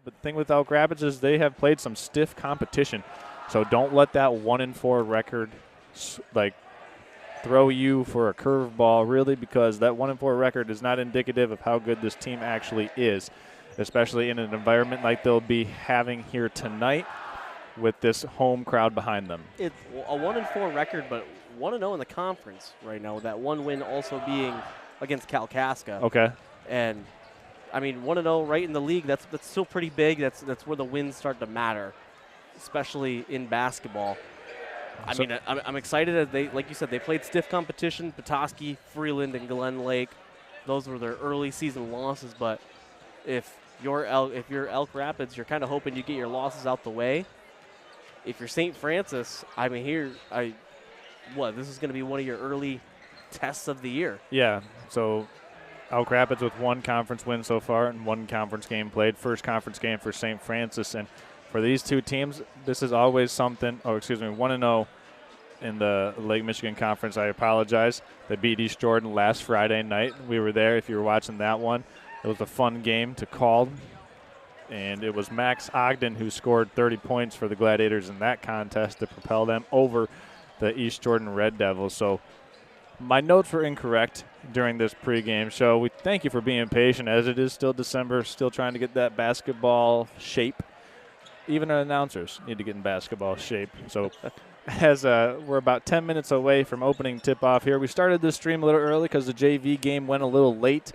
But the thing with Elk Rapids is they have played some stiff competition. So don't let that 1-4 record throw you for a curveball, really, because that 1-4 record is not indicative of how good this team actually is, especially in an environment like they'll be having here tonight with this home crowd behind them. It's a 1-4 record, but 1-0 in the conference right now, with that one win also being against Kalkaska. Okay. And, I mean, 1-0 right in the league, that's still pretty big. That's where the wins start to matter, especially in basketball. I mean, I'm excited as they, like you said, they played stiff competition. Petoskey, Freeland, and Glen Lake. Those were their early season losses. But if you're Elk Rapids, you're kind of hoping you get your losses out the way. If you're St. Francis, I mean, this is going to be one of your early tests of the year. Yeah. So Elk Rapids with one conference win so far and one conference game played. First conference game for St. Francis. And for these two teams, this is always something. 1-0 in the Lake Michigan Conference. I apologize. They beat East Jordan last Friday night. We were there if you were watching that one. It was a fun game to call. And it was Max Ogden who scored 30 points for the Gladiators in that contest to propel them over the East Jordan Red Devils. So my notes were incorrect during this pregame show. We thank you for being patient, as it is still December, still trying to get that basketball shape. Even our announcers need to get in basketball shape. So as we're about 10 minutes away from opening tip-off here, we started this stream a little early because the JV game went a little late.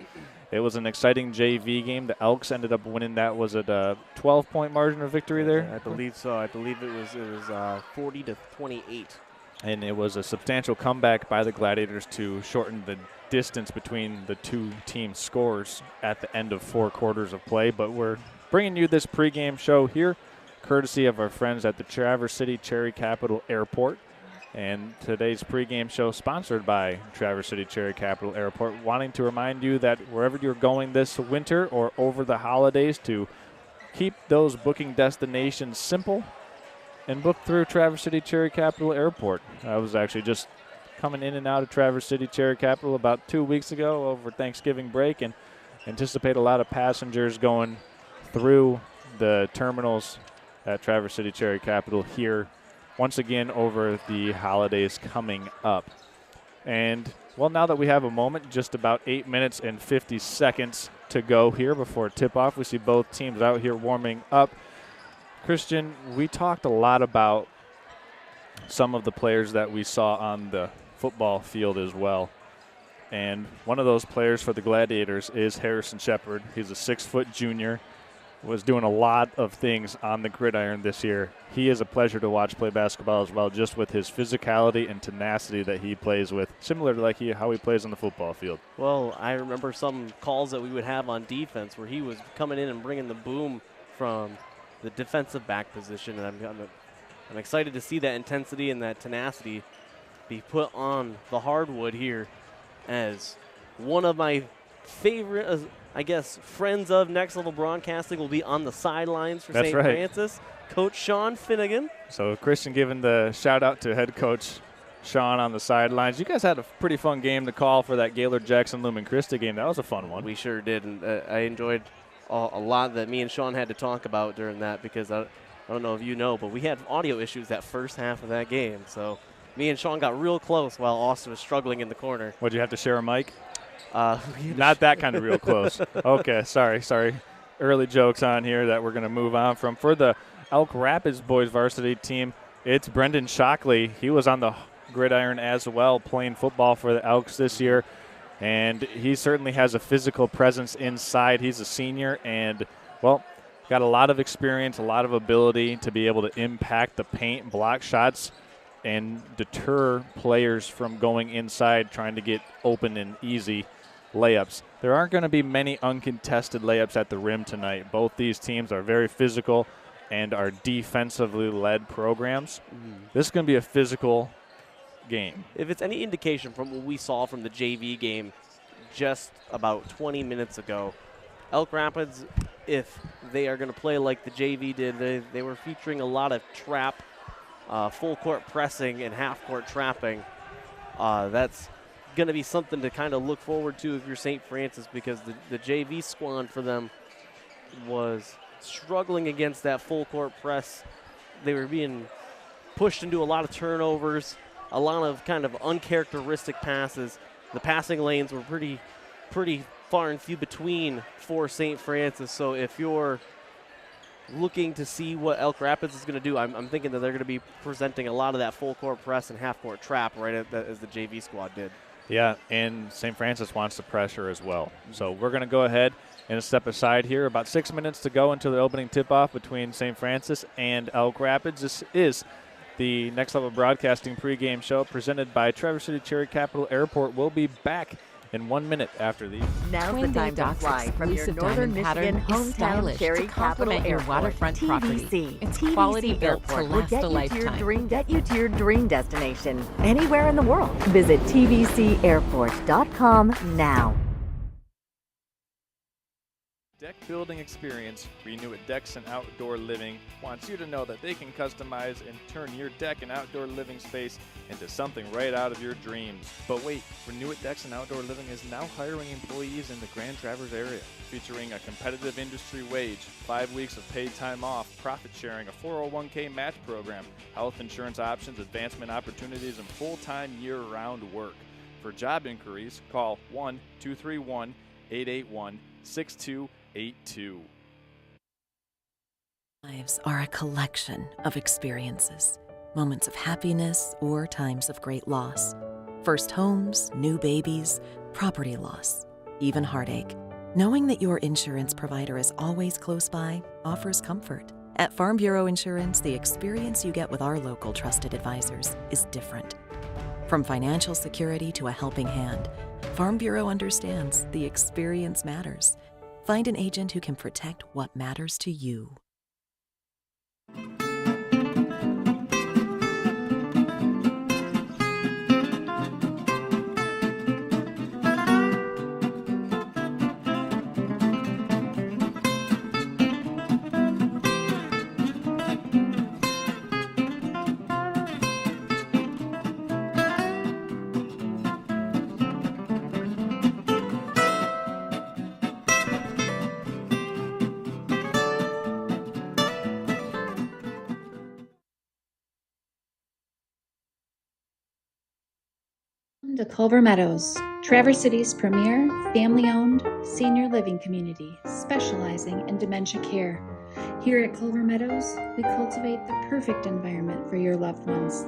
It was an exciting JV game. The Elks ended up winning. That was at a 12-point margin of victory there? I believe so. I believe it was 40-28. And it was a substantial comeback by the Gladiators to shorten the distance between the two team scores at the end of 4 quarters of play. But we're bringing you this pregame show here, courtesy of our friends at the Traverse City Cherry Capital Airport. And today's pregame show sponsored by Traverse City Cherry Capital Airport, wanting to remind you that wherever you're going this winter or over the holidays, to keep those booking destinations simple and book through Traverse City Cherry Capital Airport. I was actually just coming in and out of Traverse City Cherry Capital about 2 weeks ago over Thanksgiving break, and anticipate a lot of passengers going through the terminals at Traverse City Cherry Capital here once again over the holidays coming up. And, well, now that we have a moment, just about 8 minutes and 50 seconds to go here before tip-off. We see both teams out here warming up. Christian, we talked a lot about some of the players that we saw on the football field as well. And one of those players for the Gladiators is Harrison Shepard. He's a 6-foot junior. Was doing a lot of things on the gridiron this year. He is a pleasure to watch play basketball as well, just with his physicality and tenacity that he plays with, similar to how he plays on the football field. Well, I remember some calls that we would have on defense where he was coming in and bringing the boom from the defensive back position, and I'm excited to see that intensity and that tenacity be put on the hardwood here, as one of my favorite, I guess, friends of Next Level Broadcasting will be on the sidelines for St. Francis, Coach Sean Finnegan. So Christian giving the shout-out to head coach Sean on the sidelines. You guys had a pretty fun game to call for that Gaylord-Jackson-Lumen Christi game. That was a fun one. We sure did, and I enjoyed a lot that me and Sean had to talk about during that, because I don't know if you know, but we had audio issues that first half of that game. So me and Sean got real close while Austin was struggling in the corner. Would you have to share a mic? Not that kind of real close. Okay, sorry. Early jokes on here that we're going to move on from. For the Elk Rapids boys varsity team, it's Brendan Shockley. He was on the gridiron as well, playing football for the Elks this year, and he certainly has a physical presence inside. He's a senior and, well, got a lot of experience, a lot of ability to be able to impact the paint, block shots, and deter players from going inside trying to get open and easy layups. There aren't going to be many uncontested layups at the rim tonight. Both these teams are very physical and are defensively led programs. This is going to be a physical game. If it's any indication from what we saw from the JV game just about 20 minutes ago, Elk Rapids, if they are going to play like the JV did, they were featuring a lot of trap, full court pressing and half court trapping. That's going to be something to kind of look forward to if you're St. Francis, because the JV squad for them was struggling against that full court press. They were being pushed into a lot of turnovers, a lot of kind of uncharacteristic passes. The passing lanes were pretty far and few between for St. Francis. So if you're looking to see what Elk Rapids is going to do, I'm thinking that they're going to be presenting a lot of that full court press and half court trap as the JV squad did. Yeah, and St. Francis wants the pressure as well. So we're going to go ahead and step aside here. About 6 minutes to go until the opening tip-off between St. Francis and Elk Rapids. This is the Next Level Broadcasting pregame show presented by Traverse City Cherry Capital Airport. We'll be back in 1 minute after these. Now's the time to fly from your northern Michigan hometown Cherry Capital Airport. Your waterfront property. TVC. It's TVC quality built to Airport will last a lifetime. Get you to your dream destination anywhere in the world. Visit tvcairport.com now. Deck Building Experience, Renew It Decks and Outdoor Living wants you to know that they can customize and turn your deck and outdoor living space into something right out of your dreams. But wait, Renew It Decks and Outdoor Living is now hiring employees in the Grand Traverse area, featuring a competitive industry wage, 5 weeks of paid time off, profit sharing, a 401k match program, health insurance options, advancement opportunities, and full-time year-round work. For job inquiries, call 1-231-881-6282. Lives are a collection of experiences, moments of happiness or times of great loss. First homes, new babies, property loss, even heartache. Knowing that your insurance provider is always close by offers comfort. At Farm Bureau Insurance, the experience you get with our local trusted advisors is different. From financial security to a helping hand, Farm Bureau understands the experience matters. Find an agent who can protect what matters to you. To Culver Meadows, Traverse City's premier family-owned senior living community specializing in dementia care. Here at Culver Meadows, we cultivate the perfect environment for your loved ones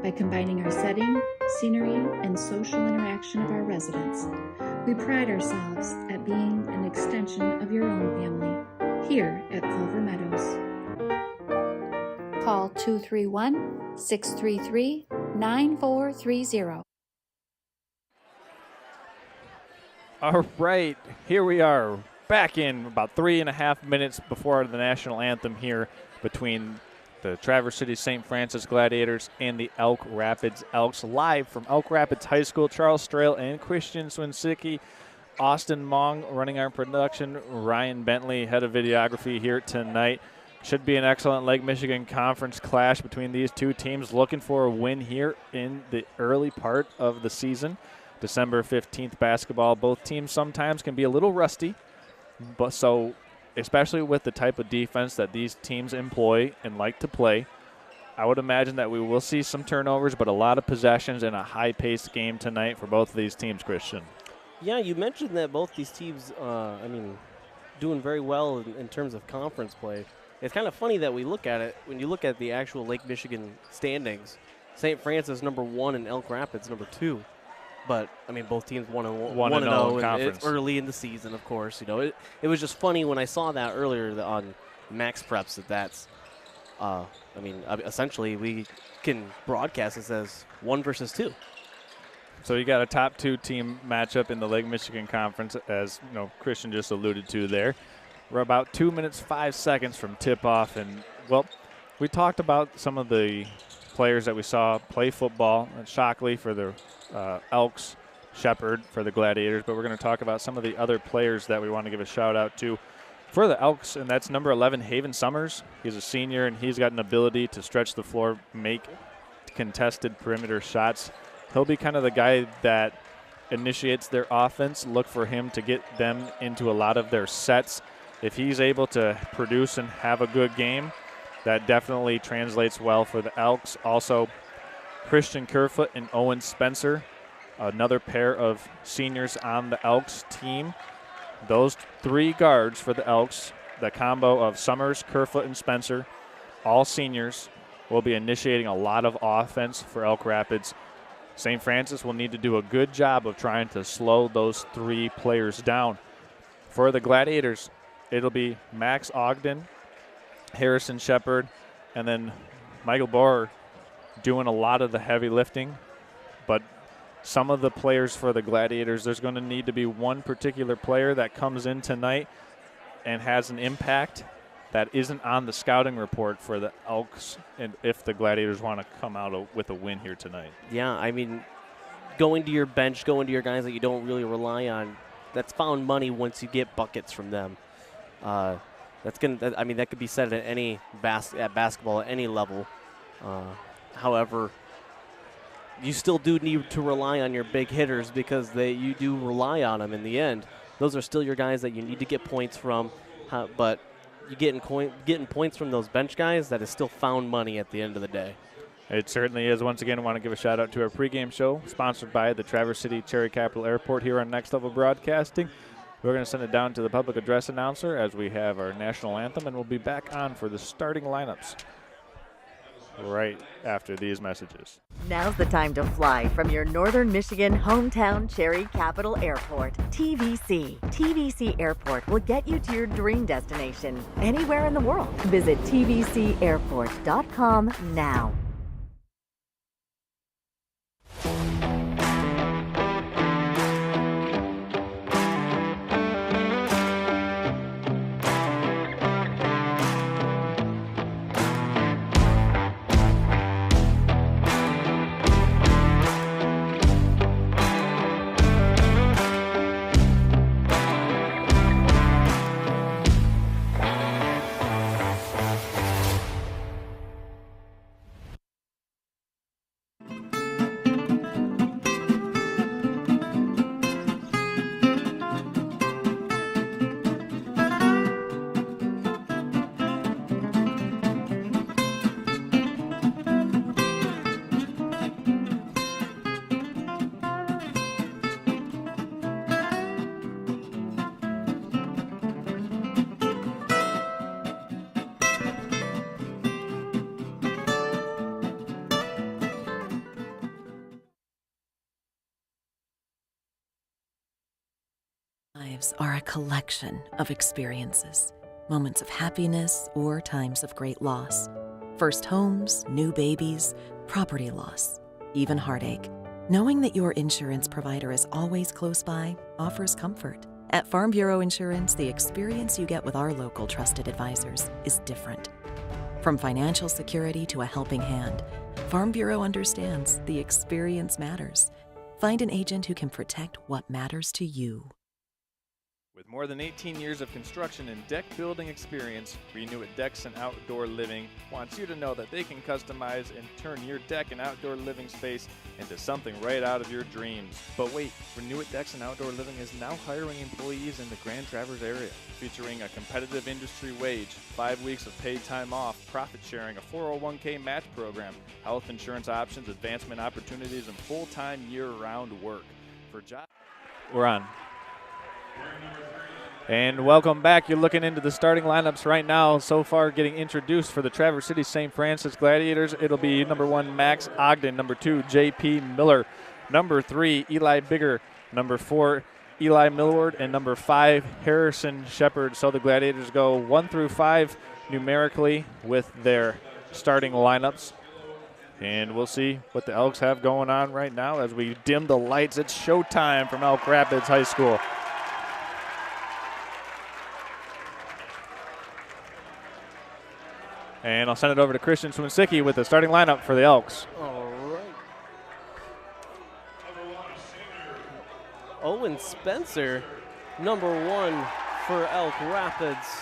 by combining our setting, scenery, and social interaction of our residents. We pride ourselves at being an extension of your own family here at Culver Meadows. Call 231-633-9430. All right, here we are back in about 3.5 minutes before the national anthem here between the Traverse City St. Francis Gladiators and the Elk Rapids Elks, live from Elk Rapids High School. Charles Strail and Christian Swinsicki, Austin Mong running our production, Ryan Bentley, head of videography here tonight. Should be an excellent Lake Michigan Conference clash between these two teams, looking for a win here in the early part of the season. December 15th basketball. Both teams sometimes can be a little rusty, but so especially with the type of defense that these teams employ and like to play, I would imagine that we will see some turnovers, but a lot of possessions and a high-paced game tonight for both of these teams, Christian. Yeah, you mentioned that both these teams, doing very well in terms of conference play. It's kind of funny that we look at it, when you look at the actual Lake Michigan standings, St. Francis number 1 and Elk Rapids number 2. But, both teams 1-0 and it's early in the season, of course. It was just funny when I saw that earlier on Max Preps that's, essentially we can broadcast this as 1 versus 2. So you got a top 2 team matchup in the Lake Michigan Conference, as Christian just alluded to there. We're about 2 minutes, 5 seconds from tip-off, and, we talked about some of the players that we saw play football. Shockley for the Elks, Shepard for the Gladiators, but we're going to talk about some of the other players that we want to give a shout-out to for the Elks, and that's number 11, Haven Summers. He's a senior, and he's got an ability to stretch the floor, make contested perimeter shots. He'll be kind of the guy that initiates their offense. Look for him to get them into a lot of their sets. if he's able to produce and have a good game, that definitely translates well for the Elks. Also, Christian Kerfoot and Owen Spencer, another pair of seniors on the Elks team. Those 3 guards for the Elks, the combo of Summers, Kerfoot, and Spencer, all seniors, will be initiating a lot of offense for Elk Rapids. St. Francis will need to do a good job of trying to slow those 3 players down. For the Gladiators, it'll be Max Ogden, Harrison Shepard, and then Michael Borer doing a lot of the heavy lifting. But some of the players for the Gladiators, there's going to need to be one particular player that comes in tonight and has an impact that isn't on the scouting report for the Elks, and if the Gladiators want to come out with a win here tonight. Yeah, I mean, going to your bench, going to your guys that you don't really rely on, that's found money once you get buckets from them. That could be said at any basketball at any level. However, you still do need to rely on your big hitters because you do rely on them in the end. Those are still your guys that you need to get points from, but you getting points from those bench guys, that is still found money at the end of the day. It certainly is. Once again, I want to give a shout out to our pregame show, sponsored by the Traverse City Cherry Capital Airport here on Next Level Broadcasting. We're going to send it down to the public address announcer as we have our national anthem, and we'll be back on for the starting lineups right after these messages. Now's the time to fly from your Northern Michigan hometown Cherry Capital Airport. TVC. TVC Airport will get you to your dream destination anywhere in the world. Visit tvcairport.com now. Lives are a collection of experiences, moments of happiness or times of great loss. First homes, new babies, property loss, even heartache. Knowing that your insurance provider is always close by offers comfort. At Farm Bureau Insurance, the experience you get with our local trusted advisors is different. From financial security to a helping hand, Farm Bureau understands the experience matters. Find an agent who can protect what matters to you. With more than 18 years of construction and deck building experience, Renew It Decks and Outdoor Living wants you to know that they can customize and turn your deck and outdoor living space into something right out of your dreams. But wait, Renew It Decks and Outdoor Living is now hiring employees in the Grand Traverse area, featuring a competitive industry wage, 5 weeks of paid time off, profit sharing, a 401k match program, health insurance options, advancement opportunities, and full-time year-round work. For jobs, we're on. And welcome back. You're looking into the starting lineups right now. So far getting introduced for the Traverse City St. Francis Gladiators. It'll be number 1, Max Ogden. Number 2, J.P. Miller. Number 3, Eli Bigger. Number 4, Eli Millward. And number 5, Harrison Shepard. So the Gladiators go 1 through 5 numerically with their starting lineups. And we'll see what the Elks have going on right now as we dim the lights. It's showtime from Elk Rapids High School. And I'll send it over to Christian Swinsicki with the starting lineup for the Elks. All right. Owen Spencer, number 1 for Elk Rapids.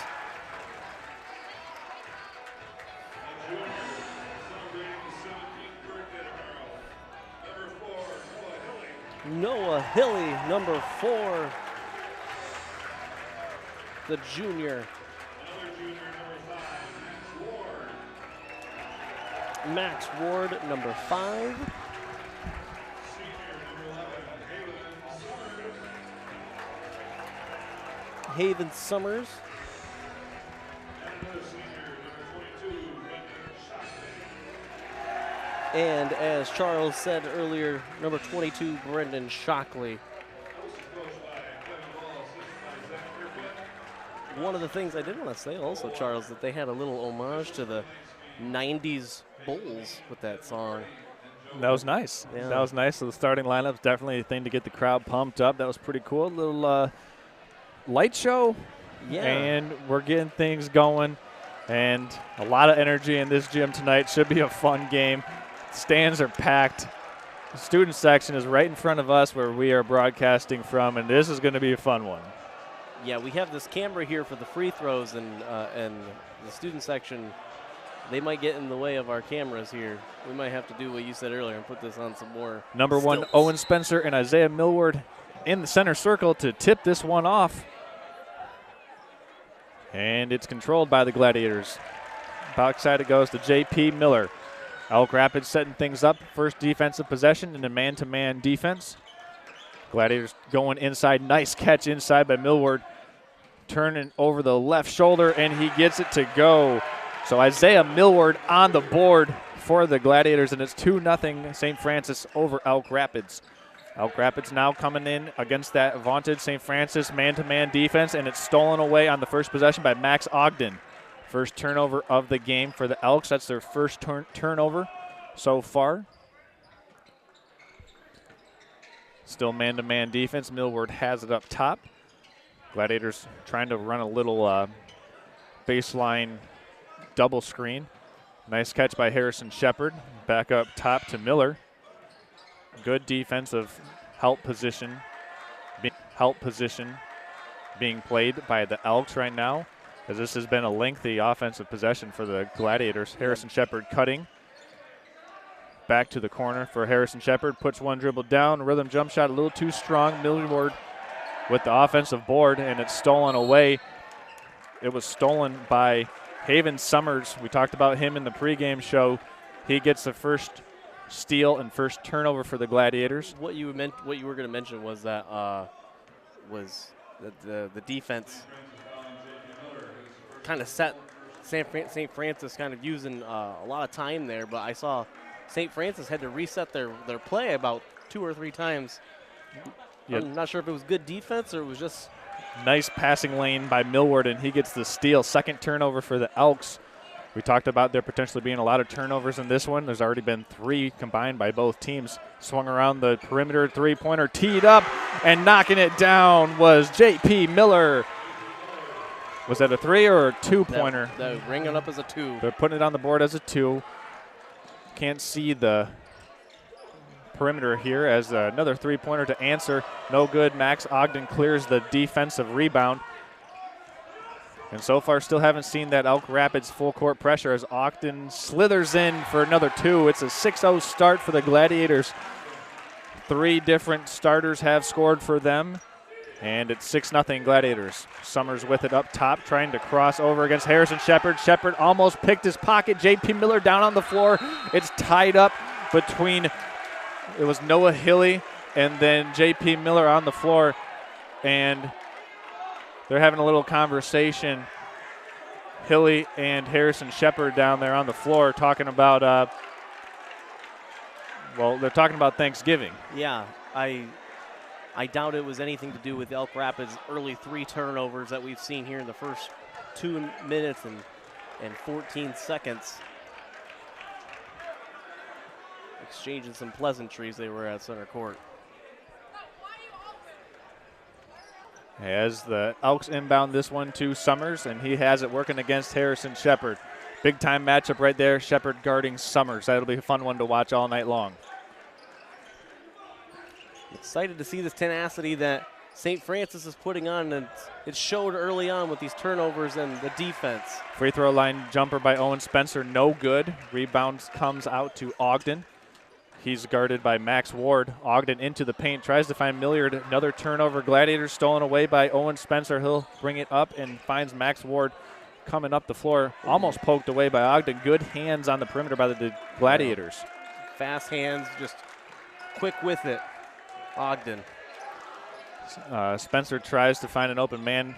Noah Hilly, number 4. the junior. Max Ward, number 5. Haven Summers. And as Charles said earlier, number 22, Brendan Shockley. One of the things I did want to say also, Charles, that they had a little homage to the 90s Bulls with that song. That was nice. Yeah. That was nice. So the starting lineup's definitely a thing to get the crowd pumped up. That was pretty cool. A little light show. Yeah. And we're getting things going. And a lot of energy in this gym tonight. Should be a fun game. Stands are packed. The student section is right in front of us where we are broadcasting from, and this is going to be a fun one. Yeah, we have this camera here for the free throws, and the student section, they might get in the way of our cameras here. We might have to do what you said earlier and put this on some more Number stilts. 1, Owen Spencer and Isaiah Millward in the center circle to tip this one off. And it's controlled by the Gladiators. Backside it goes to J.P. Miller. Elk Rapids setting things up. First defensive possession in a man-to-man defense. Gladiators going inside. Nice catch inside by Millward. Turning over the left shoulder, and he gets it to go. So Isaiah Millward on the board for the Gladiators, and it's 2-0 St. Francis over Elk Rapids. Elk Rapids now coming in against that vaunted St. Francis man-to-man defense, and it's stolen away on the first possession by Max Ogden. First turnover of the game for the Elks. That's their first turnover so far. Still man-to-man defense. Millward has it up top. Gladiators trying to run a little baseline double screen. Nice catch by Harrison Shepard. Back up top to Miller. Good defensive help position being played by the Elks right now, as this has been a lengthy offensive possession for the Gladiators. Harrison Shepard cutting. Back to the corner for Harrison Shepard. Puts one dribble down. Rhythm jump shot a little too strong. Millward with the offensive board, and it's stolen away. It was stolen by Haven Summers. We talked about him in the pregame show. He gets the first steal and first turnover for the Gladiators. What you were going to mention was that the defense kind of set St. Francis kind of using a lot of time there, but I saw St. Francis had to reset their play about 2 or 3 times. Yep. I'm not sure if it was good defense or it was just nice passing lane by Millward, and he gets the steal. Second turnover for the Elks. We talked about there potentially being a lot of turnovers in this one. There's already been 3 combined by both teams. Swung around the perimeter, three-pointer teed up, and knocking it down was J.P. Miller. Was that a 3 or a 2-pointer? That was ringing up as a 2. They're putting it on the board as a 2. Can't see the perimeter here as another 3-pointer to answer. No good. Max Ogden clears the defensive rebound. And so far still haven't seen that Elk Rapids full court pressure as Ogden slithers in for another 2. It's a 6-0 start for the Gladiators. 3 different starters have scored for them. And it's 6-0 Gladiators. Summers with it up top, trying to cross over against Harrison Shepard. Shepard almost picked his pocket. J.P. Miller down on the floor. It's tied up between, it was Noah Hilly and then J.P. Miller on the floor. And they're having a little conversation. Hilly and Harrison Shepard down there on the floor talking about, they're talking about Thanksgiving. Yeah, I doubt it was anything to do with Elk Rapids' early 3 turnovers that we've seen here in the first 2 minutes and 14 seconds. Exchanging some pleasantries, they were at center court. As the Elks inbound this one to Summers, and he has it working against Harrison Shepard. Big time matchup right there, Shepard guarding Summers. That'll be a fun one to watch all night long. Excited to see this tenacity that St. Francis is putting on, and it showed early on with these turnovers and the defense. Free throw line jumper by Owen Spencer, no good. Rebound comes out to Ogden. He's guarded by Max Ward. Ogden into the paint, tries to find Milliard. Another turnover. Gladiators stolen away by Owen Spencer. He'll bring it up and finds Max Ward coming up the floor. Almost poked away by Ogden. Good hands on the perimeter by the Gladiators. Fast hands, just quick with it. Ogden. Spencer tries to find an open man.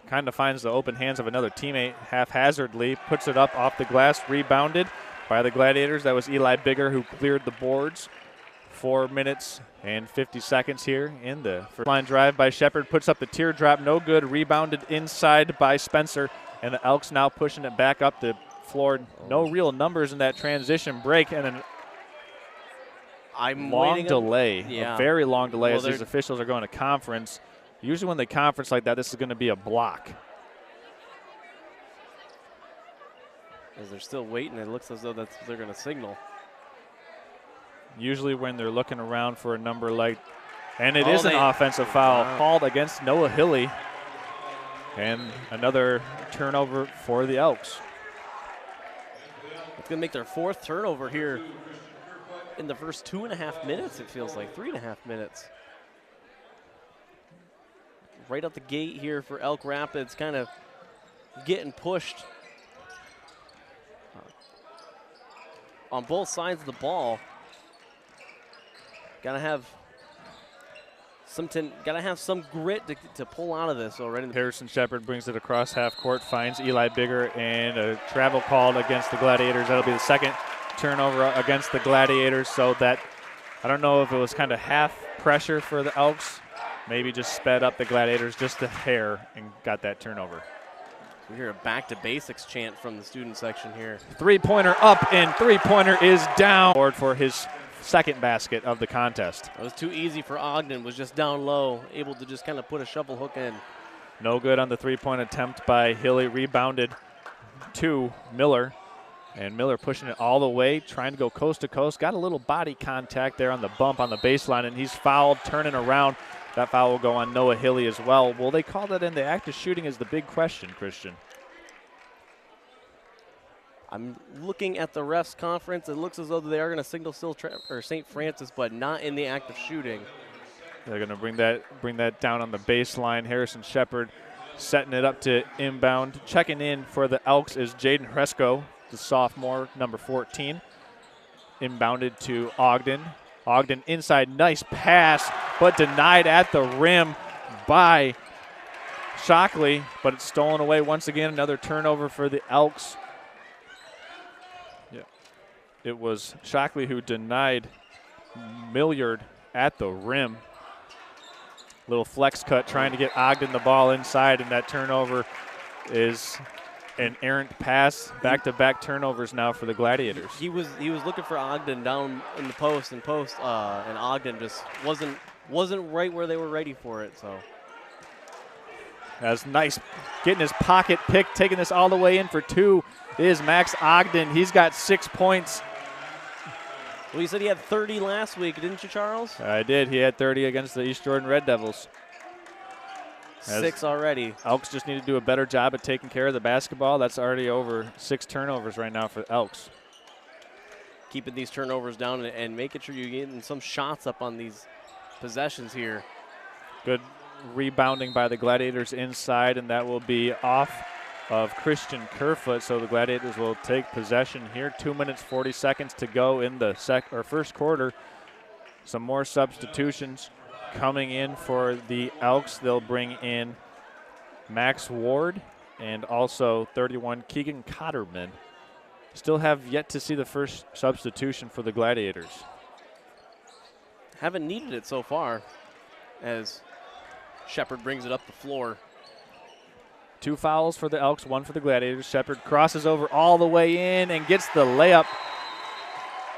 Kind of finds the open hands of another teammate haphazardly. Puts it up off the glass. Rebounded by the Gladiators. That was Eli Bigger who cleared the boards. 4 minutes and 50 seconds here in the first line drive by Shepard. Puts up the teardrop. No good. Rebounded inside by Spencer. And the Elks now pushing it back up the floor. No real numbers in that transition break. And then long delay. Yeah. A very long delay Well, as these officials are going to conference. Usually when they conference like that, this is going to be a block. As they're still waiting, it looks as though they're going to signal. Usually when they're looking around for a number like, and it is an offensive foul called against Noah Hilly. And another turnover for the Elks. It's going to make their 4th turnover here in the first 2.5 minutes, it feels like, 3.5 minutes. Right out the gate here for Elk Rapids, kind of getting pushed on both sides of the ball. Gotta have some grit to pull out of this already. Harrison Shepard brings it across half court, finds Eli Bigger, and a travel called against the Gladiators. That'll be the second turnover against the Gladiators. So that, I don't know if it was kind of half pressure for the Elks. Maybe just sped up the Gladiators just a hair and got that turnover. We hear a back to basics chant from the student section here. Three-pointer up and three-pointer is down. For his second basket of the contest. It was too easy for Ogden, was just down low, able to just kind of put a shovel hook in. No good on the three-point attempt by Hilly. Rebounded to Miller. And Miller pushing it all the way, trying to go coast to coast. Got a little body contact there on the bump on the baseline, and he's fouled, turning around. That foul will go on Noah Hilly as well. Will they call that in? The act of shooting is the big question, Christian. I'm looking at the refs conference. It looks as though they are going to signal still St. Francis, but not in the act of shooting. They're going to bring that down on the baseline. Harrison Shepard setting it up to inbound. Checking in for the Elks is Jaden Hresco, the sophomore, number 14. Inbounded to Ogden. Ogden inside, nice pass, but denied at the rim by Shockley, but it's stolen away once again. Another turnover for the Elks. Yeah, it was Shockley who denied Milliard at the rim. Little flex cut trying to get Ogden the ball inside, and that turnover is an errant pass. Back-to-back turnovers now for the Gladiators. He was looking for Ogden down in the post, and Ogden just wasn't right where they were ready for it. So that's nice, getting his pocket pick, taking this all the way in for two is Max Ogden. He's got 6 points. Well, you said he had 30 last week, didn't you, Charles? I did. He had 30 against the East Jordan Red Devils. 6 already. Elks just need to do a better job at taking care of the basketball. That's already over 6 turnovers right now for Elks. Keeping these turnovers down and making sure you're getting some shots up on these possessions here. Good rebounding by the Gladiators inside, and that will be off of Christian Kerfoot. So the Gladiators will take possession here. 2 minutes, 40 seconds to go in the first quarter. Some more substitutions coming in for the Elks. They'll bring in Max Ward and also 31 Keegan Cotterman. Still have yet to see the first substitution for the Gladiators. Haven't needed it so far as Shepard brings it up the floor. 2 fouls for the Elks, 1 for the Gladiators. Shepard crosses over all the way in and gets the layup.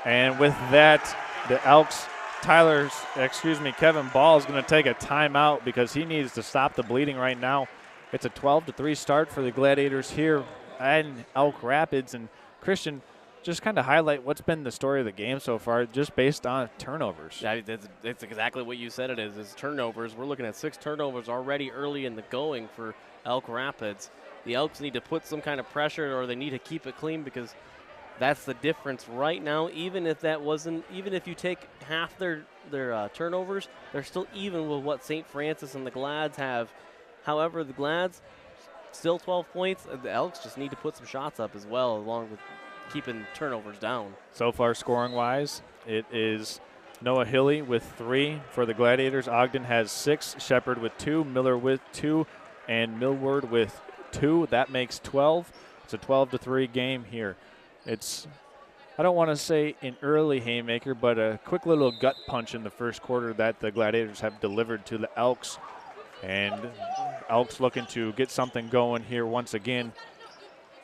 And with that, the Elks, Kevin Ball is going to take a timeout because he needs to stop the bleeding right now. It's a 12-3 start for the Gladiators here in Elk Rapids. And Christian, just kind of highlight what's been the story of the game so far, just based on turnovers. Yeah, that's exactly what you said it is turnovers. We're looking at 6 turnovers already early in the going for Elk Rapids. The Elks need to put some kind of pressure, or they need to keep it clean because That's the difference right now. Even if you take half their turnovers, they're still even with what St. Francis and the Glads have. However, the Glads still 12 points. The Elks just need to put some shots up as well, along with keeping turnovers down. So far, scoring-wise, it is Noah Hilly with 3 for the Gladiators. Ogden has 6, Shepherd with 2, Miller with 2, and Millward with 2. That makes 12. It's a 12-3 game here. It's, I don't want to say an early haymaker, but a quick little gut punch in the first quarter that the Gladiators have delivered to the Elks. And Elks looking to get something going here once again.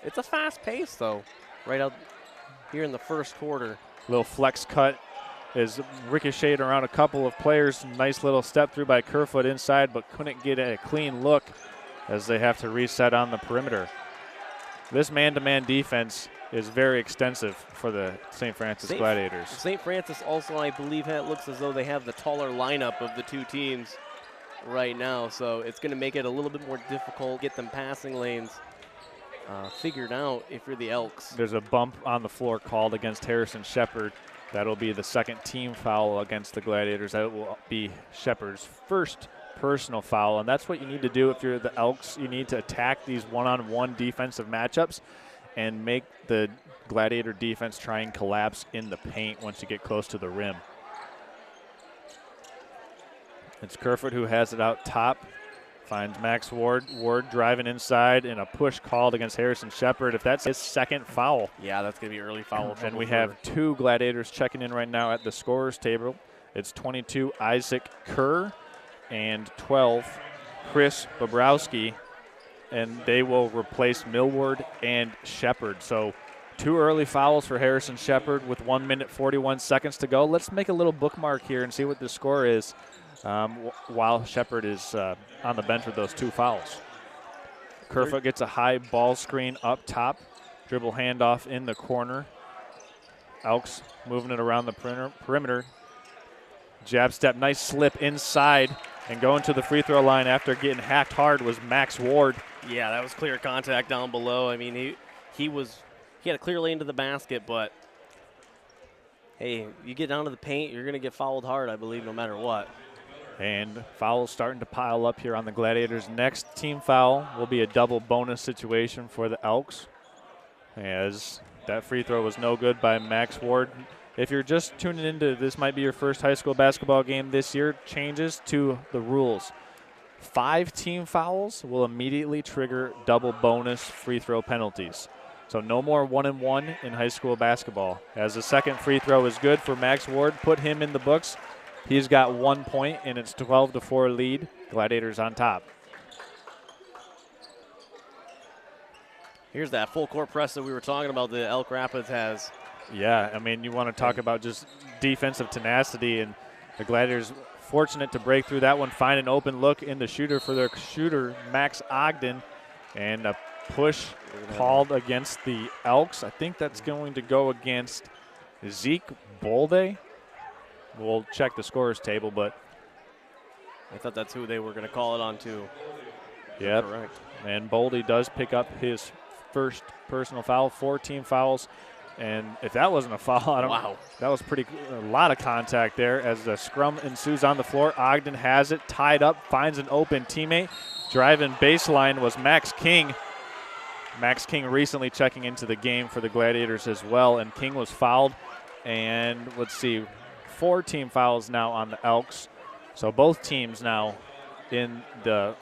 It's a fast pace, though, right out here in the first quarter. Little flex cut is ricocheted around a couple of players. Nice little step through by Kerfoot inside, but couldn't get a clean look as they have to reset on the perimeter. This man-to-man defense is very extensive for the St. Francis Gladiators. St. Francis also, I believe, looks as though they have the taller lineup of the two teams right now, so it's going to make it a little bit more difficult, get them passing lanes figured out if you're the Elks. There's a bump on the floor called against Harrison Shepherd. That'll be the second team foul against the Gladiators. That will be Shepherd's first personal foul, and that's what you need to do if you're the Elks. You need to attack these one-on-one defensive matchups and make the Gladiator defense try and collapse in the paint once you get close to the rim. It's Kerfoot who has it out top. Finds Max Ward. Ward driving inside, and a push called against Harrison Shepherd. If that's his second foul. Yeah, that's going to be early foul. And we have 2 Gladiators checking in right now at the scorer's table. It's 22, Isaac Kerr, and 12, Chris Bobrowski. And they will replace Millward and Shepherd. So 2 early fouls for Harrison Shepherd with 1 minute 41 seconds to go. Let's make a little bookmark here and see what the score is while Shepherd is on the bench with those 2 fouls. Kerfoot gets a high ball screen up top. Dribble handoff in the corner. Elks moving it around the perimeter. Jab step, nice slip inside, and going to the free throw line after getting hacked hard was Max Ward. Yeah, that was clear contact down below. I mean, he had a clear lane to the basket, but hey, you get down to the paint, you're going to get fouled hard, I believe, no matter what. And fouls starting to pile up here on the Gladiators. Next team foul will be a double bonus situation for the Elks, as that free throw was no good by Max Ward. If you're just tuning into this, might be your first high school basketball game this year, changes to the rules. 5 team fouls will immediately trigger double bonus free throw penalties. So no more 1-and-1 in high school basketball. As the second free throw is good for Max Ward, put him in the books. He's got 1 point, and it's 12-4 lead. Gladiators on top. Here's that full court press that we were talking about that Elk Rapids has. Yeah, I mean, you want to talk about just defensive tenacity, and the Gladiators fortunate to break through that one, find an open look in the shooter for their shooter, Max Ogden, and a push called against the Elks. I think that's going to go against Zeke Bolde. We'll check the scorer's table, but I thought that's who they were going to call it on too. Yep. Correct. And Bolde does pick up his first personal foul, 4 team fouls. And if that wasn't a foul, I don't Wow. That was a lot of contact there as the scrum ensues on the floor. Ogden has it, tied up, finds an open teammate. Driving baseline was Max King. Max King recently checking into the game for the Gladiators as well, and King was fouled. And let's see, 4 team fouls now on the Elks. So both teams now in the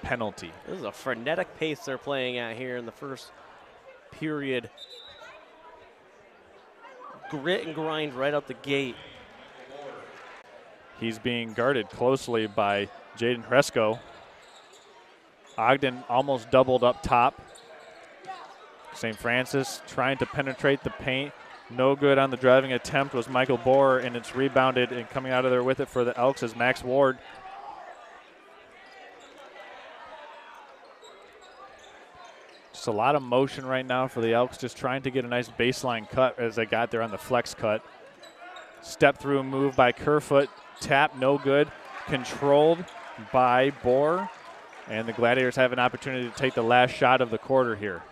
penalty. This is a frenetic pace they're playing at here in the first period. Grit and grind right out the gate. He's being guarded closely by Jaden Hresco. Ogden almost doubled up top. St. Francis trying to penetrate the paint. No good on the driving attempt was Michael Borer, and it's rebounded, and coming out of there with it for the Elks is Max Ward. Just a lot of motion right now for the Elks, just trying to get a nice baseline cut as they got there on the flex cut. Step through move by Kerfoot. Tap, no good. Controlled by Borer. And the Gladiators have an opportunity to take the last shot of the quarter here.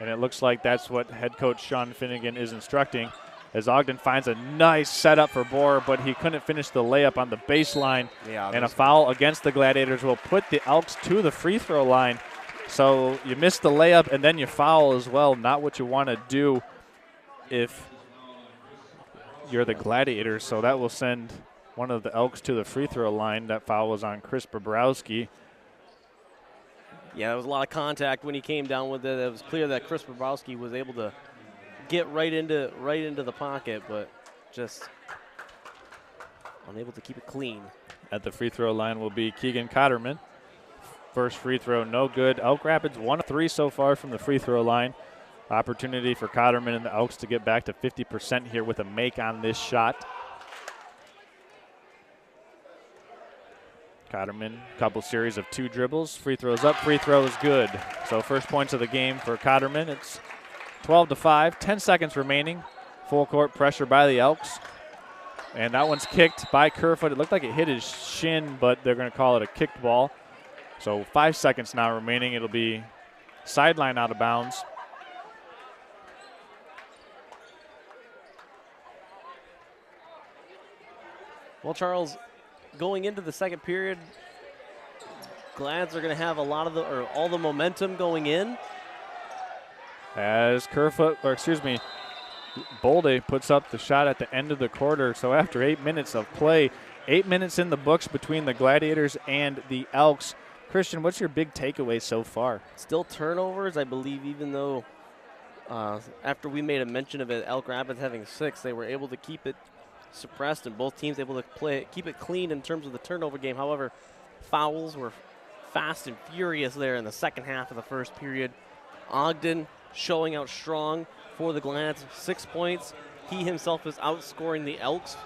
And it looks like that's what head coach Sean Finnegan is instructing, as Ogden finds a nice setup for Bohr, but he couldn't finish the layup on the baseline. Yeah, and a foul against the Gladiators will put the Elks to the free throw line. So you miss the layup and then you foul as well. Not what you want to do if you're the Gladiators. So that will send one of the Elks to the free throw line. That foul was on Chris Bobrowski. Yeah, there was a lot of contact when he came down with it. It was clear that Chris Bobrowski was able to get right into the pocket, but just unable to keep it clean. At the free throw line will be Keegan Cotterman. First free throw, no good. Elk Rapids 1 of 3 so far from the free throw line. Opportunity for Cotterman and the Elks to get back to 50% here with a make on this shot. Cotterman, couple series of 2 dribbles. Free throws up, free throws good. So first points of the game for Cotterman. It's 12-5, 10 seconds remaining. Full court pressure by the Elks. And that one's kicked by Kerfoot. It looked like it hit his shin, but they're going to call it a kicked ball. So 5 seconds now remaining. It'll be sideline out of bounds. Well, Charles, going into the second period, Glads are going to have all the momentum going in. As Bolde puts up the shot at the end of the quarter. So after 8 minutes of play, 8 minutes in the books between the Gladiators and the Elks. Christian, what's your big takeaway so far? Still turnovers, I believe, even though after we made a mention of it, Elk Rapids having 6, they were able to keep it suppressed and both teams able to keep it clean in terms of the turnover game. However, fouls were fast and furious there in the second half of the first period. Ogden showing out strong for the Glads, 6 points. He himself is outscoring the Elks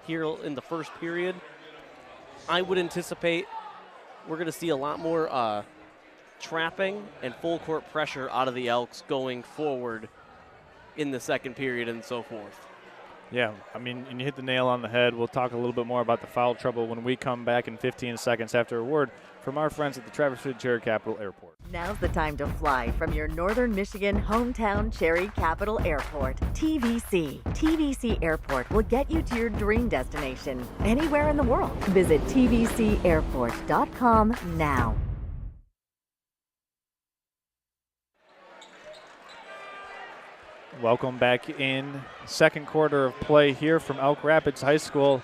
here in the first period. I would anticipate we're going to see a lot more trapping and full court pressure out of the Elks going forward in the second period and so forth. Yeah, I mean, and you hit the nail on the head. We'll talk a little bit more about the foul trouble when we come back in 15 seconds after a word from our friends at the Traverse City Cherry Capital Airport. Now's the time to fly from your Northern Michigan hometown Cherry Capital Airport, TVC. TVC Airport will get you to your dream destination anywhere in the world. Visit tvcairport.com now. Welcome back in second quarter of play here from Elk Rapids High School.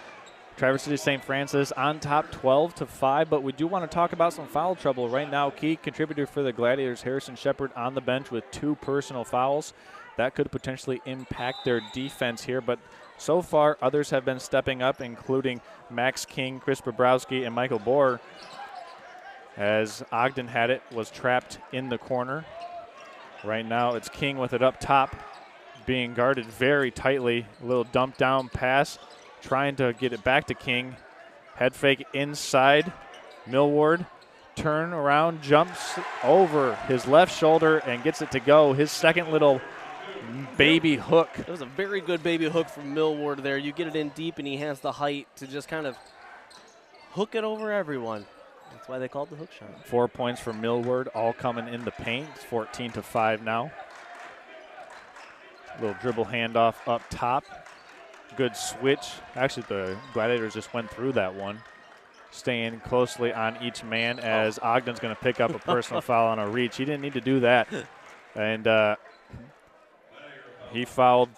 Traverse City St. Francis on top 12-5, but we do want to talk about some foul trouble right now. Key contributor for the Gladiators, Harrison Shepard, on the bench with 2 personal fouls. That could potentially impact their defense here, but so far others have been stepping up, including Max King, Chris Bobrowski, and Michael Bohr. As Ogden had it, was trapped in the corner. Right now it's King with it up top, being guarded very tightly. A little dump down pass, trying to get it back to King. Head fake inside. Millward, turn around, jumps over his left shoulder and gets it to go. His second little baby hook. It was a very good baby hook from Millward there. You get it in deep and he has the height to just kind of hook it over everyone. That's why they called the hook shot. 4 points for Millward, all coming in the paint. It's 14-5 now. Little dribble handoff up top. Good switch. Actually, the Gladiators just went through that one. Staying closely on each man as Ogden's going to pick up a personal foul on a reach. He didn't need to do that. And he fouled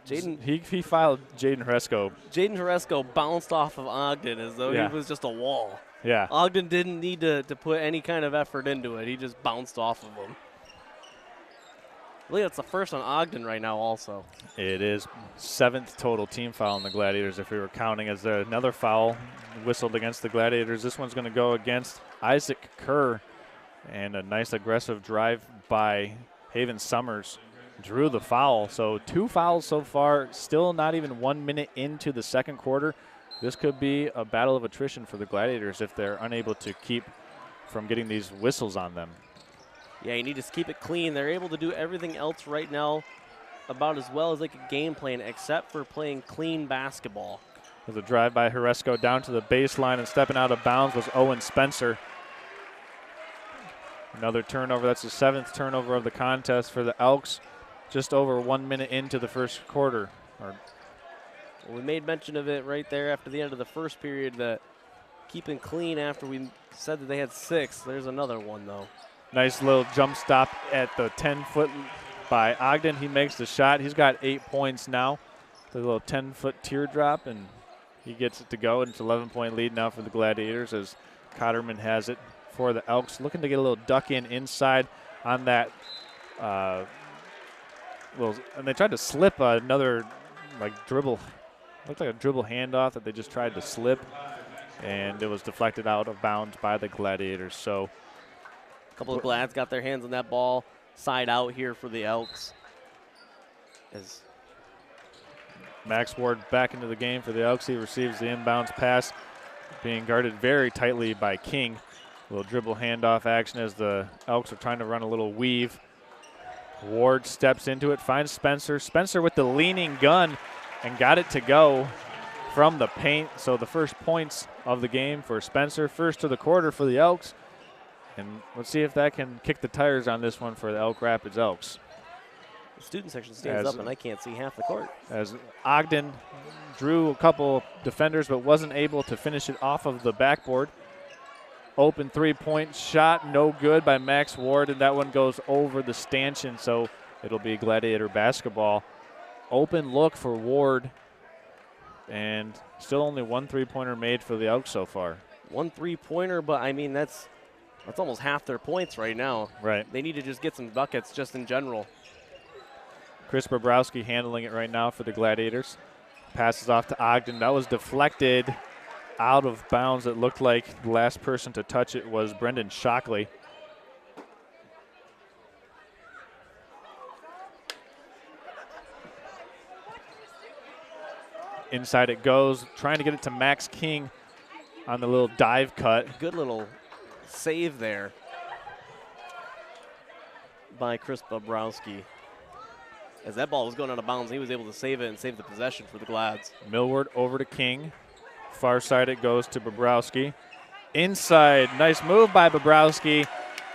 Jaden. He fouled Jaden Hresko. Jaden Hresko bounced off of Ogden as though he was just a wall. Yeah. Ogden didn't need to put any kind of effort into it. He just bounced off of him. I believe that's the first on Ogden right now also. It is 7th total team foul on the Gladiators if we were counting, as there another foul whistled against the Gladiators. This one's going to go against Isaac Kerr. And a nice aggressive drive by Haven Summers drew the foul. So 2 fouls so far, still not even 1 minute into the second quarter. This could be a battle of attrition for the Gladiators if they're unable to keep from getting these whistles on them. Yeah, you need to keep it clean. They're able to do everything else right now about as well as they could game plan, except for playing clean basketball. There's a drive by Hresko down to the baseline, and stepping out of bounds was Owen Spencer. Another turnover. That's the 7th turnover of the contest for the Elks. Just over 1 minute into the first quarter. We made mention of it right there after the end of the first period, that keeping clean after we said that they had 6. There's another one, though. Nice little jump stop at the 10-foot by Ogden. He makes the shot. He's got 8 points now. The little 10-foot teardrop, and he gets it to go. And it's an 11-point lead now for the Gladiators as Cotterman has it for the Elks. Looking to get a little duck in inside on that. And they tried to slip another dribble. Looked like a dribble handoff that they just tried to slip, and it was deflected out of bounds by the Gladiators. So a couple of Glads got their hands on that ball. Side out here for the Elks. As Max Ward back into the game for the Elks. He receives the inbounds pass, being guarded very tightly by King. A little dribble handoff action as the Elks are trying to run a little weave. Ward steps into it, finds Spencer. Spencer with the leaning gun and got it to go from the paint. So the first points of the game for Spencer. First of the quarter for the Elks. And let's see if that can kick the tires on this one for the Elk Rapids Elks. the student section stands up and I can't see half the court. As Ogden drew a couple defenders but wasn't able to finish it off of the backboard. Open three-point shot, no good by Max Ward, and that one goes over the stanchion, so it'll be Gladiator basketball. Open look for Ward, and still only one three-pointer made for the Elks so far. One three-pointer, but I mean that's almost half their points right now. Right. They need to just get some buckets just in general. Chris Bobrowski handling it right now for the Gladiators. Passes off to Ogden. That was deflected out of bounds. It looked like the last person to touch it was Brendan Shockley. Inside it goes, trying to get it to Max King on the little dive cut. Good little save there by Chris Bobrowski. As that ball was going out of bounds, he was able to save it and save the possession for the Glads. Millward over to King. Far side it goes to Bobrowski. Inside, nice move by Bobrowski,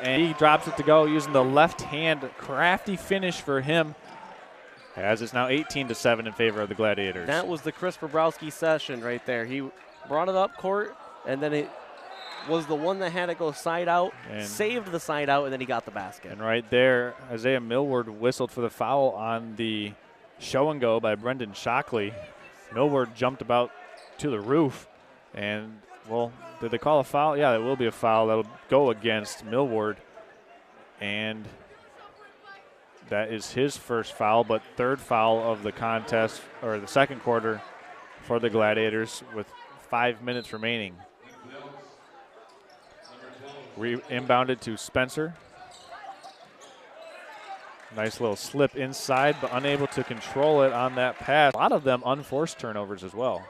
and he drops it to go using the left hand. Crafty finish for him, as it's now 18-7 in favor of the Gladiators. That was the Chris Bobrowski session right there. He brought it up court, and then it was the one that had it go side out, and saved the side out, and then he got the basket. And right there, Isaiah Millward whistled for the foul on the show and go by Brendan Shockley. Millward jumped about to the roof, and, well, did they call a foul? Yeah, it will be a foul. That'll go against Millward, and that is his first foul, but third foul of the contest, or the second quarter for the Gladiators with 5 minutes remaining. Inbounded to Spencer. Nice little slip inside, but unable to control it on that pass. A lot of them unforced turnovers as well.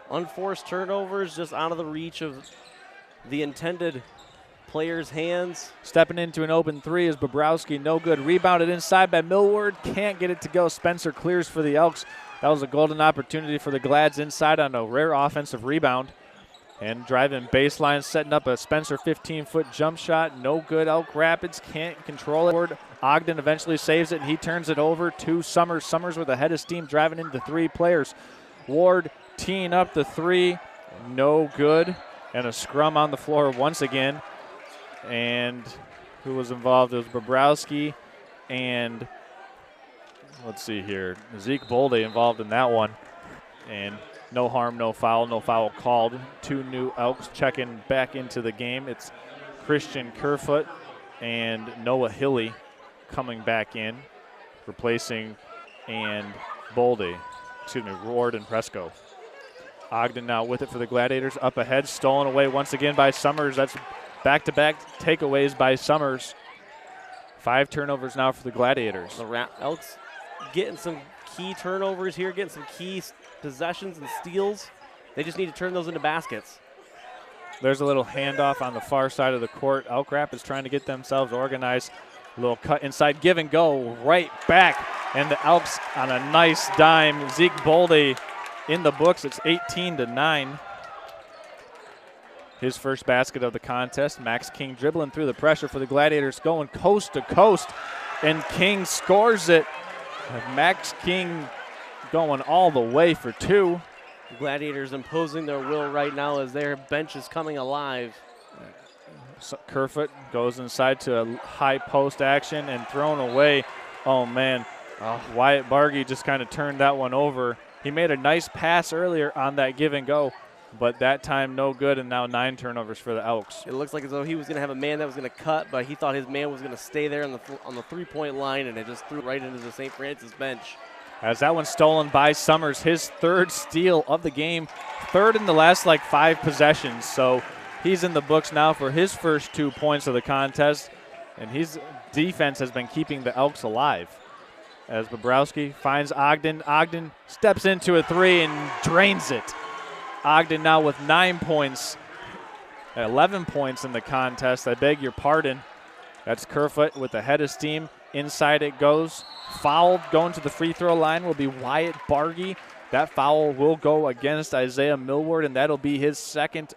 Unforced turnovers, just out of the reach of the intended player's hands. Stepping into an open three is Bobrowski, no good. Rebounded inside by Millward, can't get it to go. Spencer clears for the Elks. That was a golden opportunity for the Glads inside on a rare offensive rebound. And driving baseline, setting up a Spencer 15-foot jump shot. No good. Elk Rapids can't control it. Ogden eventually saves it, and he turns it over to Summers. Summers with a head of steam driving into three players. Ward teeing up the three. No good. And a scrum on the floor once again. And who was involved? It was Bobrowski and, let's see here, Zeke Bolde involved in that one. And no harm, no foul called. Two new Elks checking back into the game. It's Christian Kerfoot and Noah Hilly coming back in, replacing Ward and Presco. Ogden now with it for the Gladiators. Up ahead, stolen away once again by Summers. That's back-to-back takeaways by Summers. 5 turnovers now for the Gladiators. The Elks getting some key turnovers here, getting some key possessions and steals. They just need to turn those into baskets. There's a little handoff on the far side of the court. Elk Rapids trying to get themselves organized. A little cut inside, give and go, right back. And the Elks on a nice dime. Zeke Bolde in the books. It's 18-9. his first basket of the contest. Max King dribbling through the pressure for the Gladiators, going coast to coast, and King scores it. Max King going all the way for 2. Gladiators imposing their will right now as their bench is coming alive. So Kerfoot goes inside to a high post action and thrown away. Oh, man. Wyatt Bargy just kind of turned that one over. He made a nice pass earlier on that give and go, but that time no good, and now 9 turnovers for the Elks. It looks like as though he was going to have a man that was going to cut, but he thought his man was going to stay there on the three-point line, and it just threw right into the St. Francis bench. As that one's stolen by Summers, his 3rd steal of the game, 3rd in the last 5 possessions. So he's in the books now for his first 2 points of the contest, and his defense has been keeping the Elks alive. As Bobrowski finds Ogden. Ogden steps into a 3 and drains it. Ogden now with 9 points, 11 points in the contest. I beg your pardon. That's Kerfoot with the head of steam. Inside it goes. Fouled going to the free throw line will be Wyatt Bargy. That foul will go against Isaiah Millward, and that'll be his 2nd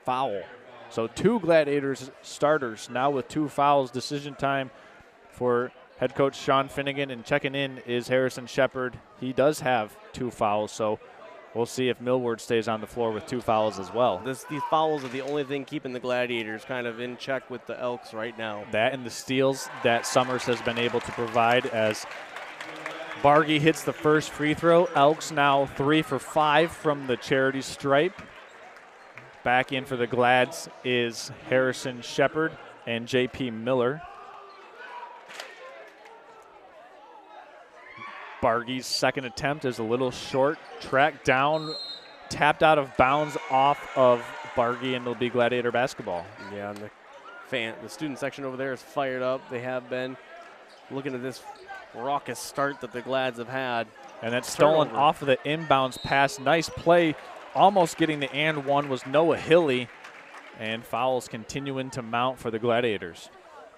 foul. So 2 Gladiators starters now with 2 fouls. Decision time for head coach Sean Finnegan, and checking in is Harrison Shepard. He does have 2 fouls, so we'll see if Millward stays on the floor with 2 fouls as well. These fouls are the only thing keeping the Gladiators kind of in check with the Elks right now. That and the steals that Summers has been able to provide as Bargy hits the first free throw. Elks now 3 for 5 from the charity stripe. Back in for the Glads is Harrison Shepard and J.P. Miller. Bargy's 2nd attempt is a little short. Tracked down, tapped out of bounds off of Bargy, and it'll be Gladiator basketball. Yeah, and the student section over there is fired up. They have been looking at this raucous start that the Glads have had. And that's stolen off of the inbounds pass. Nice play. Almost getting the and one was Noah Hilly. And fouls continuing to mount for the Gladiators.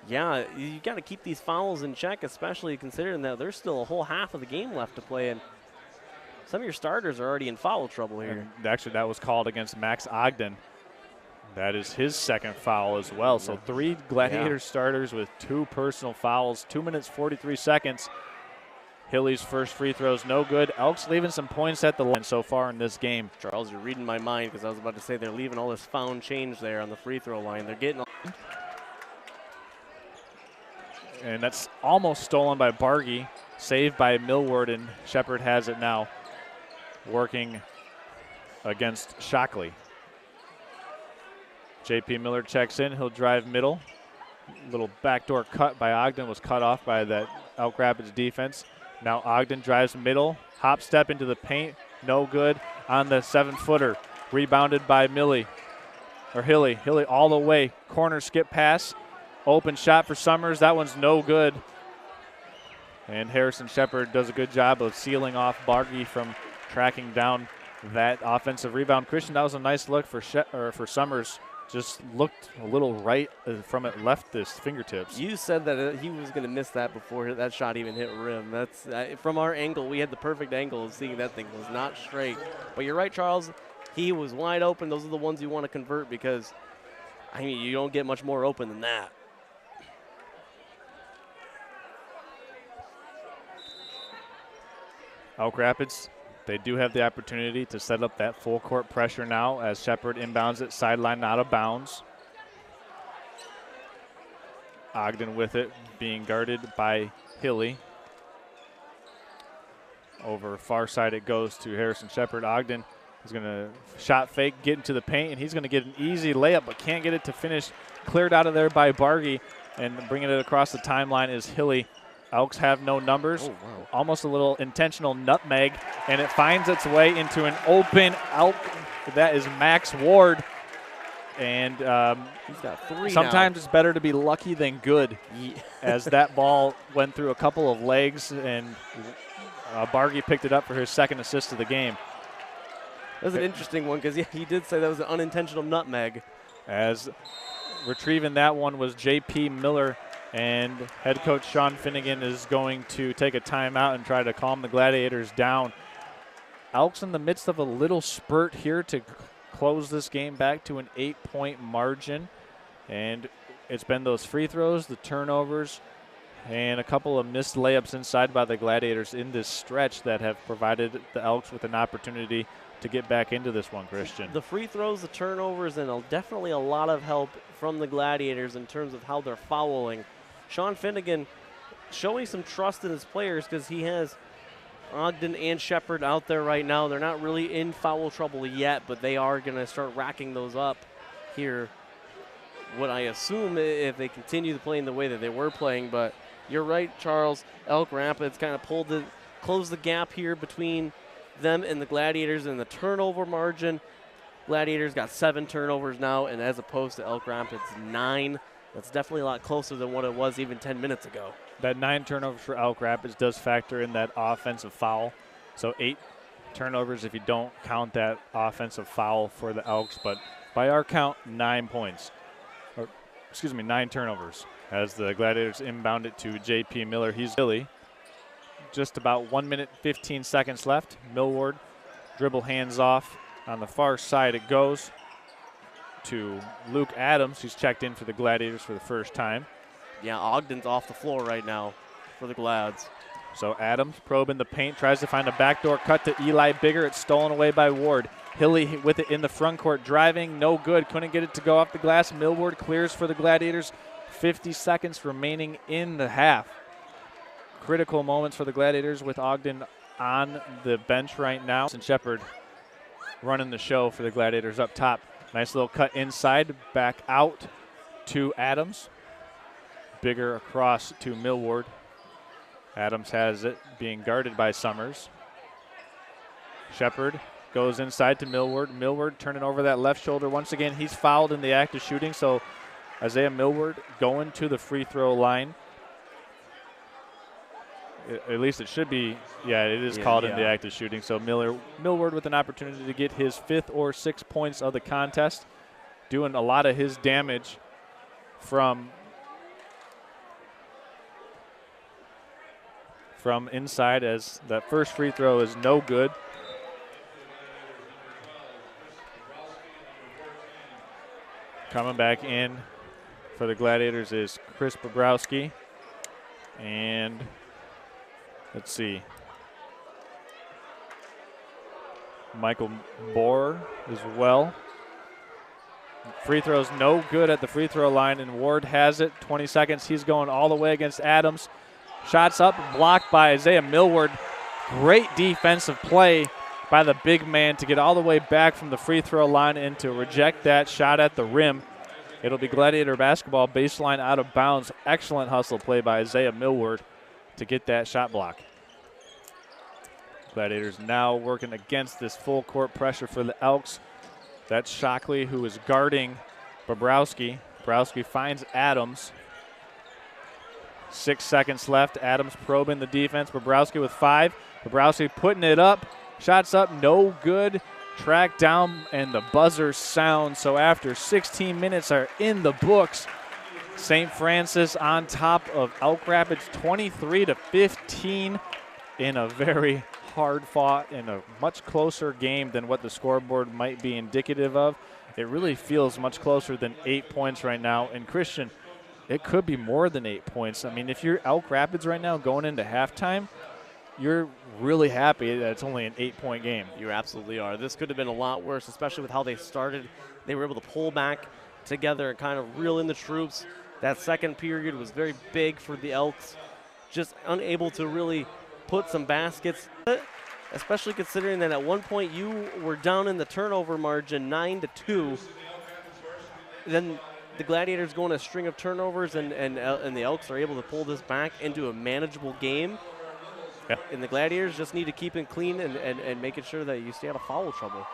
Yeah, you got to keep these fouls in check, especially considering that there's still a whole half of the game left to play, and some of your starters are already in foul trouble here. And actually, that was called against Max Ogden. That is his 2nd foul as well. So 3 Gladiator starters with 2 personal fouls. 2 minutes, 43 seconds. Hilly's first free throw is no good. Elks leaving some points at the line so far in this game. Charles, you're reading my mind because I was about to say they're leaving all this found change there on the free throw line. They're getting. And that's almost stolen by Bargy. Saved by Millward, and Shepard has it now. Working against Shockley. J.P. Miller checks in. He'll drive middle. Little backdoor cut by Ogden was cut off by that Elk Rapids defense. Now Ogden drives middle. Hop step into the paint. No good on the 7-footer. Rebounded by Hilly. Hilly all the way. Corner skip pass. Open shot for Summers. That one's no good. And Harrison Shepard does a good job of sealing off Bargy from tracking down that offensive rebound. Christian, that was a nice look for Summers. Just looked a little right from it, left his fingertips. You said that he was going to miss that before that shot even hit rim. That's from our angle. We had the perfect angle of seeing that thing was not straight. But you're right, Charles. He was wide open. Those are the ones you want to convert because, I mean, you don't get much more open than that. Elk Rapids, they do have the opportunity to set up that full court pressure now as Shepard inbounds it, sideline out of bounds. Ogden with it, being guarded by Hilly. Over far side it goes to Harrison Shepard. Ogden is going to shot fake, get into the paint, and he's going to get an easy layup, but can't get it to finish. Cleared out of there by Bargy, and bringing it across the timeline is Hilly. Elks have no numbers. Oh, wow. Almost a little intentional nutmeg, and it finds its way into an open Elk. That is Max Ward. And he's got 3 sometimes now. It's better to be lucky than good, as that ball went through a couple of legs, and Bargy picked it up for his 2nd assist of the game. That was an interesting one because he did say that was an unintentional nutmeg. As retrieving that one was J.P. Miller. And head coach Sean Finnegan is going to take a timeout and try to calm the Gladiators down. Elks in the midst of a little spurt here to close this game back to an 8-point margin. And it's been those free throws, the turnovers, and a couple of missed layups inside by the Gladiators in this stretch that have provided the Elks with an opportunity to get back into this one, Christian. The free throws, the turnovers, and definitely a lot of help from the Gladiators in terms of how they're fouling. Sean Finnegan showing some trust in his players because he has Ogden and Shepherd out there right now. They're not really in foul trouble yet, but they are going to start racking those up here. What I assume if they continue to play in the way that they were playing, but you're right, Charles. Elk Rapids kind of closed the gap here between them and the Gladiators in the turnover margin. Gladiators got 7 turnovers now, and as opposed to Elk Rapids 9. That's definitely a lot closer than what it was even 10 minutes ago. That 9 turnovers for Elk Rapids does factor in that offensive foul. So 8 turnovers if you don't count that offensive foul for the Elks. But by our count, 9 points. 9 turnovers as the Gladiators inbound it to J.P. Miller. He's Billy. Just about 1 minute, 15 seconds left. Millward dribble hands off. On the far side it goes to Luke Adams. He's checked in for the Gladiators for the first time. Yeah, Ogden's off the floor right now for the Glads. So Adams probing the paint, tries to find a backdoor cut to Eli Bigger. It's stolen away by Ward. Hilly with it in the front court, driving, no good. Couldn't get it to go off the glass. Millward clears for the Gladiators. 50 seconds remaining in the half. Critical moments for the Gladiators with Ogden on the bench right now. And Shepherd running the show for the Gladiators up top. Nice little cut inside, back out to Adams. Bigger across to Millward. Adams has it, being guarded by Summers. Shepherd goes inside to Millward. Millward turning over that left shoulder. Once again, he's fouled in the act of shooting, so Isaiah Millward going to the free throw line. At least it should be. Yeah, it is called in the act of shooting. So Millward with an opportunity to get his 5th or 6th points of the contest, doing a lot of his damage from inside, as that first free throw is no good. Coming back in for the Gladiators is Chris Bobrowski. And let's see, Michael Bohr as well. Free throws no good at the free throw line, and Ward has it. 20 seconds. He's going all the way against Adams. Shots up, blocked by Isaiah Millward. Great defensive play by the big man to get all the way back from the free throw line and to reject that shot at the rim. It'll be Gladiator basketball, baseline out of bounds. Excellent hustle play by Isaiah Millward to get that shot block. Gladiators now working against this full court pressure for the Elks. That's Shockley, who is guarding Bobrowski. Bobrowski finds Adams. 6 seconds left. Adams probing the defense. Bobrowski with 5. Bobrowski putting it up. Shots up, no good. Tracked down, and the buzzer sounds. So after 16 minutes are in the books, St. Francis on top of Elk Rapids 23-15 in a very hard-fought and a much closer game than what the scoreboard might be indicative of. It really feels much closer than 8 points right now. And Christian, it could be more than 8 points. I mean, if you're Elk Rapids right now going into halftime, you're really happy that it's only an 8-point game. You absolutely are. This could have been a lot worse, especially with how they started. They were able to pull back together and kind of reel in the troops. That second period was very big for the Elks, just unable to really put some baskets, especially considering that at one point you were down in the turnover margin 9-2. Then the Gladiators go on a string of turnovers, and the Elks are able to pull this back into a manageable game. Yep. And the Gladiators just need to keep it clean and making sure that you stay out of foul trouble.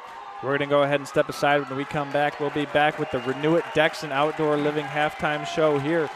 We're going to go ahead and step aside. When we come back, we'll be back with the Renew It Dexon Outdoor Living halftime show here.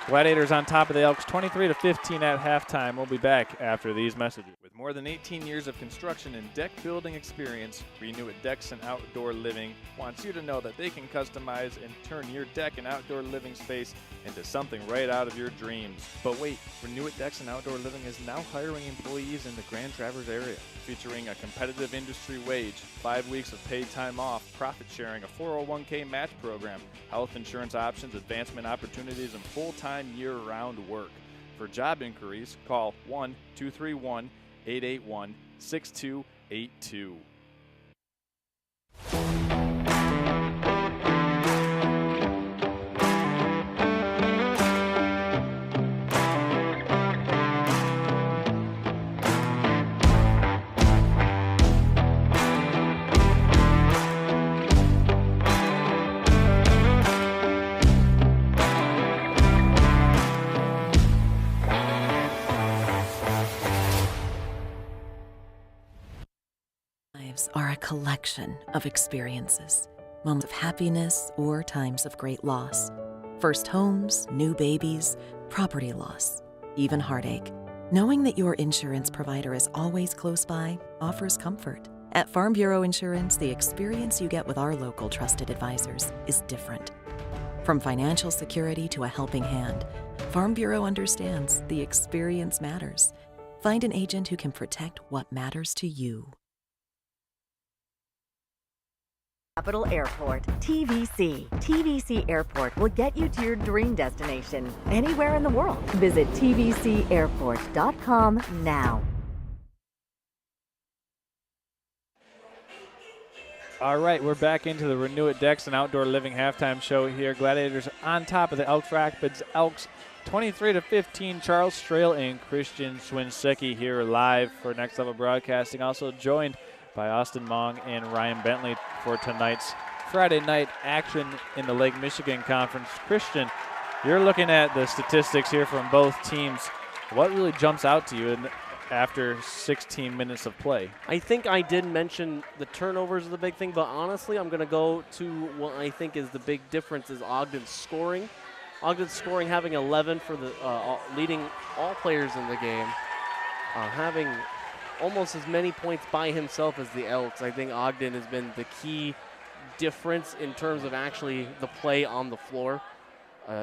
Gladiators on top of the Elks, 23-15 at halftime. We'll be back after these messages. With more than 18 years of construction and deck building experience, Renew It Dexon Outdoor Living wants you to know that they can customize and turn your deck and outdoor living space into something right out of your dreams. But wait, Renew It Decks and Outdoor Living is now hiring employees in the Grand Traverse area, featuring a competitive industry wage, 5 weeks of paid time off, profit sharing, a 401k match program, health insurance options, advancement opportunities, and full-time year-round work. For job inquiries, call 1-231-881-6282. Lives are a collection of experiences, moments of happiness or times of great loss. First homes, new babies, property loss, even heartache. Knowing that your insurance provider is always close by offers comfort. At Farm Bureau Insurance, the experience you get with our local trusted advisors is different. From financial security to a helping hand, Farm Bureau understands the experience matters. Find an agent who can protect what matters to you. Capital Airport, TVC. TVC Airport will get you to your dream destination anywhere in the world. Visit tvcairport.com now. All right, we're back into the Renew It Decks and Outdoor Living halftime show here. Gladiators on top of the Elks Rapids Elks 23-15. Charles Strail and Christian Swinsecki here live for Next Level Broadcasting. Also joined by Austin Mong and Ryan Bentley for tonight's Friday night action in the Lake Michigan Conference. Christian, you're looking at the statistics here from both teams. What really jumps out to you after 16 minutes of play? I think I did mention the turnovers are the big thing, but honestly, I'm going to go to what I think is the big difference is Ogden's scoring. Ogden's scoring, having 11 for the leading all players in the game, having almost as many points by himself as the Elks. I think Ogden has been the key difference in terms of actually the play on the floor.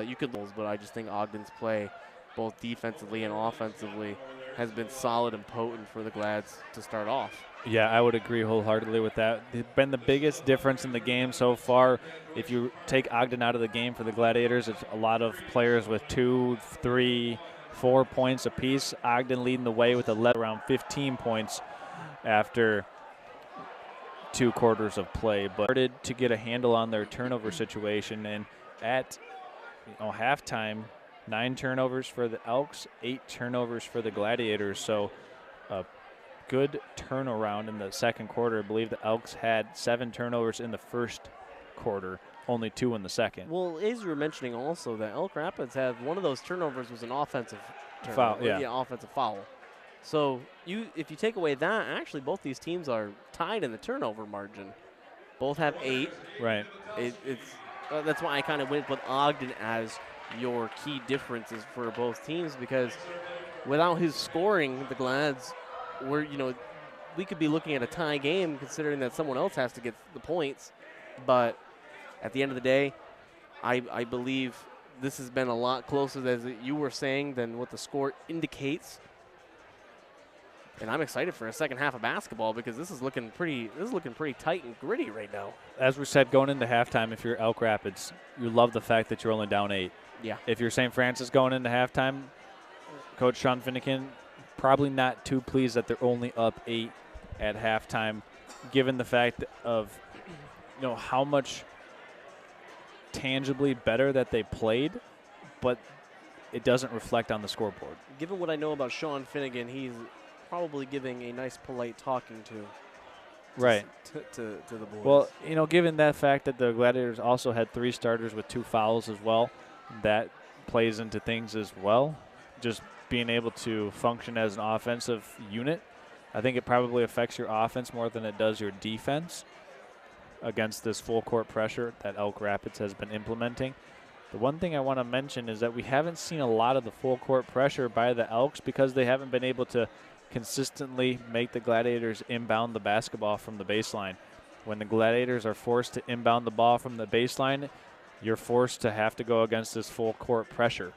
You could lose, but I just think Ogden's play, both defensively and offensively, has been solid and potent for the Glads to start off. Yeah, I would agree wholeheartedly with that. It's been the biggest difference in the game so far. If you take Ogden out of the game for the Gladiators, it's a lot of players with 2, 3, 4 points apiece. Ogden leading the way with around 15 points after 2 quarters of play, but started to get a handle on their turnover situation. And at halftime, 9 turnovers for the Elks, 8 turnovers for the Gladiators. So a good turnaround in the second quarter. I believe the Elks had 7 turnovers in the first quarter, only 2 in the second. Well, as you were mentioning also, that Elk Rapids had one of those turnovers was an offensive foul. Yeah, offensive foul. So if you take away that, actually both these teams are tied in the turnover margin. Both have 8. Right. That's why I kind of went with Ogden as your key differences for both teams, because without his scoring, the Glads we could be looking at a tie game considering that someone else has to get the points. But at the end of the day, I believe this has been a lot closer, as you were saying, than what the score indicates. And I'm excited for a second half of basketball because this is looking pretty tight and gritty right now. As we said, going into halftime, if you're Elk Rapids, you love the fact that you're only down 8. Yeah. If you're St. Francis going into halftime, Coach Sean Finnegan probably not too pleased that they're only up 8 at halftime, given the fact of how much tangibly better that they played, but it doesn't reflect on the scoreboard. Given what I know about Sean Finnegan, he's probably giving a nice polite talking to the boys. Well, given that fact that the Gladiators also had 3 starters with 2 fouls as well, that plays into things as well. Just being able to function as an offensive unit, I think it probably affects your offense more than it does your defense against this full court pressure that Elk Rapids has been implementing. The one thing I want to mention is that we haven't seen a lot of the full court pressure by the Elks because they haven't been able to consistently make the Gladiators inbound the basketball from the baseline. When the Gladiators are forced to inbound the ball from the baseline, you're forced to have to go against this full court pressure.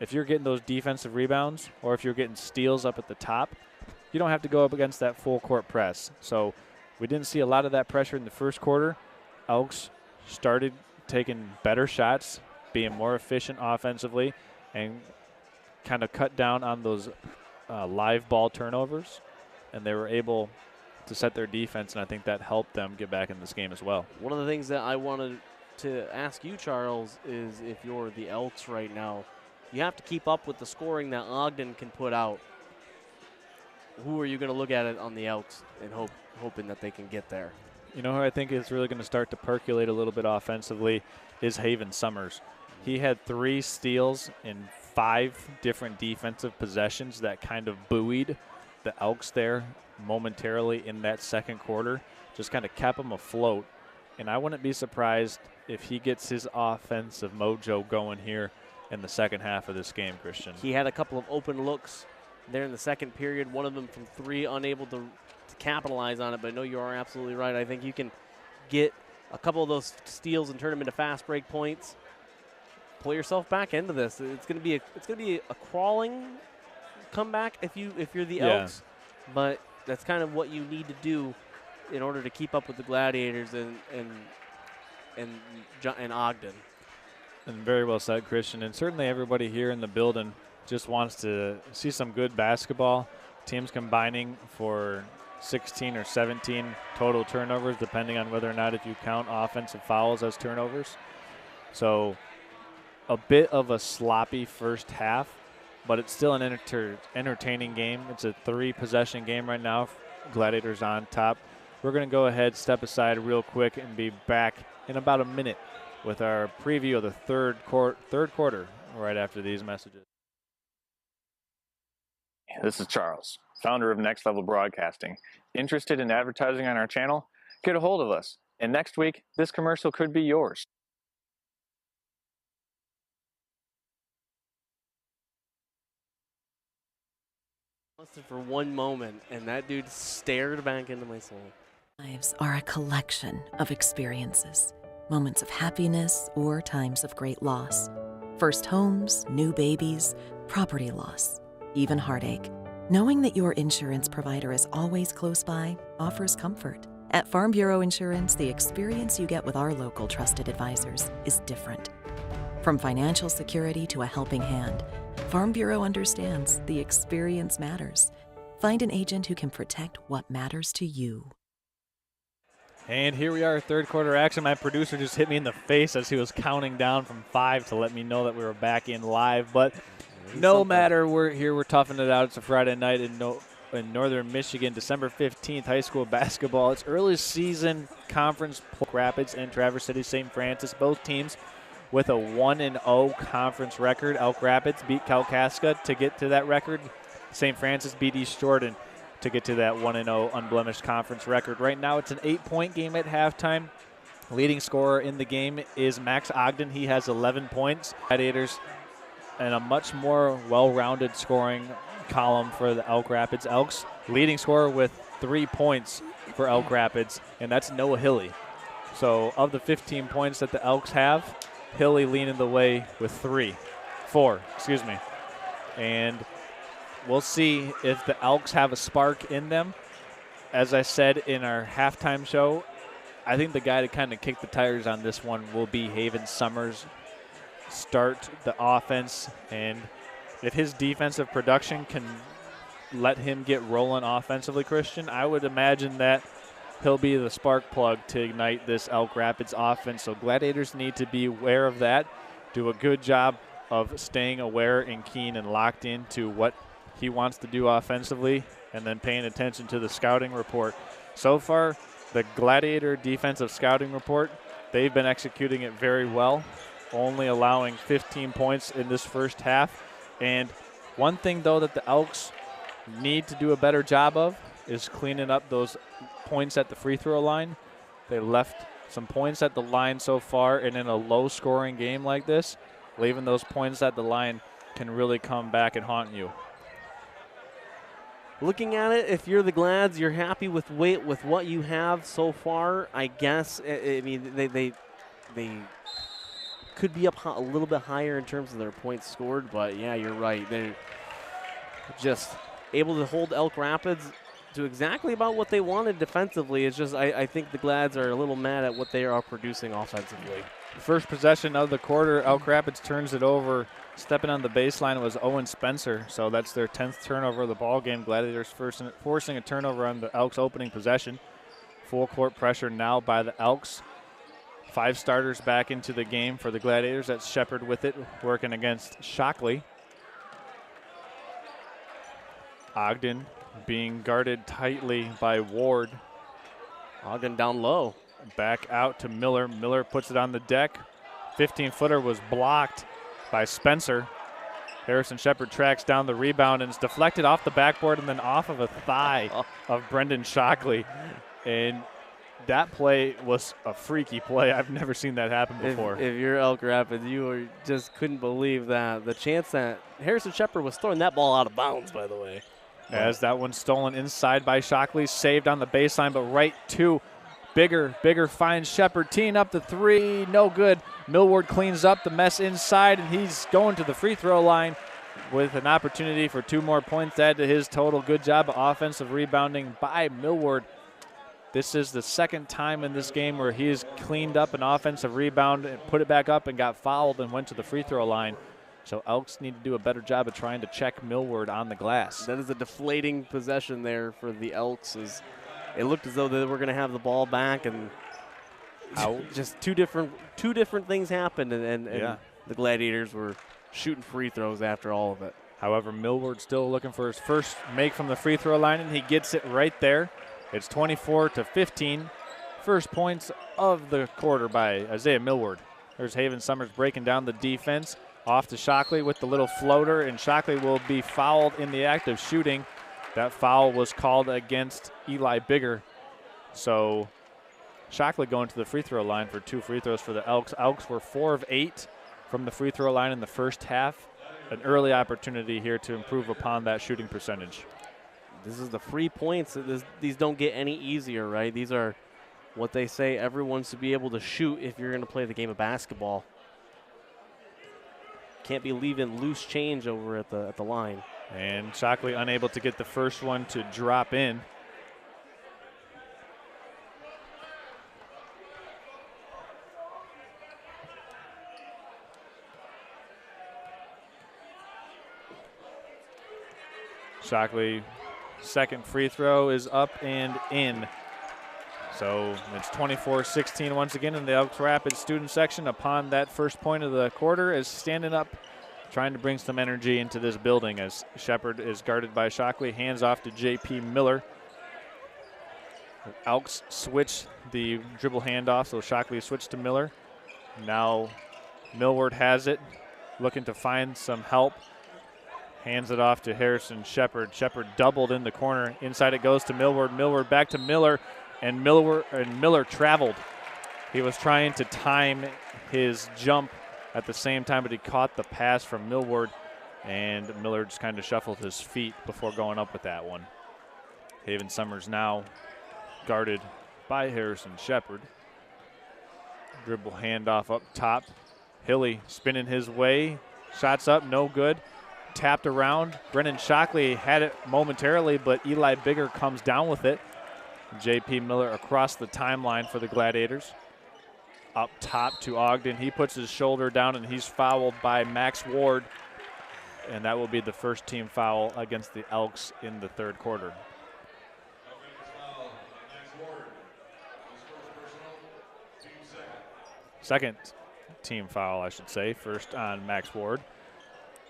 If you're getting those defensive rebounds or if you're getting steals up at the top, you don't have to go up against that full court press. So we didn't see a lot of that pressure in the first quarter. Elks started taking better shots, being more efficient offensively, and kind of cut down on those live ball turnovers, and they were able to set their defense, and I think that helped them get back in this game as well. One of the things that I wanted to ask you, Charles, is if you're the Elks right now, you have to keep up with the scoring that Ogden can put out. Who are you going to look at it on the Elks and hoping that they can get there? You know who I think is really going to start to percolate a little bit offensively is Haven Summers. He had 3 steals in 5 different defensive possessions that kind of buoyed the Elks there momentarily in that second quarter, just kind of kept them afloat. And I wouldn't be surprised if he gets his offensive mojo going here in the second half of this game, Christian. He had a couple of open looks there in the second period, one of them from 3, unable to capitalize on it, but no, you are absolutely right. I think you can get a couple of those steals and turn them into fast break points. Pull yourself back into this. It's going to be a crawling comeback if you're the Elks, but that's kind of what you need to do in order to keep up with the Gladiators and Ogden. And very well said, Christian. And certainly everybody here in the building just wants to see some good basketball. Teams combining for 16 or 17 total turnovers, depending on whether or not if you count offensive fouls as turnovers. So a bit of a sloppy first half, but it's still an entertaining game. It's a 3-possession game right now. Gladiators on top. We're going to go ahead, step aside real quick, and be back in about a minute with our preview of the third quarter right after these messages. This is Charles, founder of Next Level Broadcasting. Interested in advertising on our channel? Get a hold of us. And next week, this commercial could be yours. For one moment, and that dude stared back into my soul. Lives are a collection of experiences, moments of happiness or times of great loss. First homes, new babies, property loss, even heartache. Knowing that your insurance provider is always close by offers comfort. At Farm Bureau Insurance, the experience you get with our local trusted advisors is different. From financial security to a helping hand, Farm Bureau understands the experience matters. Find an agent who can protect what matters to you. And here we are, third quarter action. My producer just hit me in the face as he was counting down from 5 to let me know that we were back in live. But no matter, we're here, we're toughing it out. It's a Friday night in Northern Michigan, December 15th, high school basketball. It's early season conference. Elk Rapids and Traverse City St. Francis, both teams with a 1-0 conference record. Elk Rapids beat Kalkaska to get to that record. St. Francis beat East Jordan to get to that 1-0 unblemished conference record. Right now it's an 8-point game at halftime. Leading scorer in the game is Max Ogden. He has 11 points. Gladiators and a much more well-rounded scoring column for the Elk Rapids Elks. Leading scorer with 3 points for Elk Rapids, and that's Noah Hilly. So of the 15 points that the Elks have, Hilly leading the way with 4, and we'll see if the Elks have a spark in them. As I said in our halftime show, I think the guy to kind of kick the tires on this one will be Haven Summers. Start the offense, and if his defensive production can let him get rolling offensively, Christian, I would imagine that he'll be the spark plug to ignite this Elk Rapids offense. So Gladiators need to be aware of that, do a good job of staying aware and keen and locked into what he wants to do offensively, and then paying attention to the scouting report. So far, the Gladiator defensive scouting report, they've been executing it very well, only allowing 15 points in this first half. And one thing, though, that the Elks need to do a better job of is cleaning up those points at the free throw line. They left some points at the line so far, and in a low-scoring game like this, leaving those points at the line can really come back and haunt you. Looking at it, if you're the Glads, you're happy with what you have so far, I guess. I mean, they could be up a little bit higher in terms of their points scored, but yeah, you're right. They're just able to hold Elk Rapids to exactly about what they wanted defensively. It's just I think the Glads are a little mad at what they are producing offensively. First possession of the quarter, Elk Rapids turns it over. Stepping on the baseline was Owen Spencer, so that's their 10th turnover of the ball game. Gladiators forcing a turnover on the Elks' opening possession. Full court pressure now by the Elks. 5 starters back into the game for the Gladiators. That's Shepard with it, working against Shockley. Ogden being guarded tightly by Ward. Ogden down low. Back out to Miller. Miller puts it on the deck. 15-footer was blocked by Spencer. Harrison Shepard tracks down the rebound and it's deflected off the backboard and then off of a thigh of Brendan Shockley. And that play was a freaky play. I've never seen that happen before. If you're Elk Rapids, you just couldn't believe that. The chance that Harrison Shepard was throwing that ball out of bounds, by the way. As that one's stolen inside by Shockley, saved on the baseline, but right to Bigger finds Shepard, teeing up the 3, no good. Millward cleans up the mess inside, and he's going to the free throw line with an opportunity for 2 more points to add to his total. Good job of offensive rebounding by Millward. This is the second time in this game where he has cleaned up an offensive rebound and put it back up and got fouled and went to the free throw line. So Elks need to do a better job of trying to check Millward on the glass. That is a deflating possession there for the Elks. It looked as though they were going to have the ball back, and just two different things happened, and the Gladiators were shooting free throws after all of it. However, Millward still looking for his first make from the free throw line, and he gets it right there. It's 24-15. First points of the quarter by Isaiah Millward. There's Haven Summers breaking down the defense. Off to Shockley with the little floater, and Shockley will be fouled in the act of shooting. That foul was called against Eli Bigger. So Shockley going to the free throw line for 2 free throws for the Elks. Elks were 4 of 8 from the free throw line in the first half. An early opportunity here to improve upon that shooting percentage. This is the free points. These don't get any easier, right? These are what they say everyone should be able to shoot if you're going to play the game of basketball. Can't be leaving loose change over at the line. And Shockley unable to get the first one to drop in. Shockley, second free throw is up and in. So it's 24-16 once again in the Elks Rapids student section. Upon that first point of the quarter is standing up, trying to bring some energy into this building as Shepard is guarded by Shockley. Hands off to J.P. Miller. Elks switch the dribble handoff, so Shockley switched to Miller. Now Millward has it, looking to find some help. Hands it off to Harrison Shepard. Shepard doubled in the corner. Inside it goes to Millward. Millward back to Miller, and Miller traveled. He was trying to time his jump at the same time, but he caught the pass from Millward, and Miller just kind of shuffled his feet before going up with that one. Haven Summers now guarded by Harrison Shepard. Dribble handoff up top. Hilly spinning his way. Shots up, no good. Tapped around. Brennan Shockley had it momentarily, but Eli Bigger comes down with it. J.P. Miller across the timeline for the Gladiators. Up top to Ogden. He puts his shoulder down, and he's fouled by Max Ward. And that will be the first team foul against the Elks in the third quarter. Second team foul, I should say. First on Max Ward.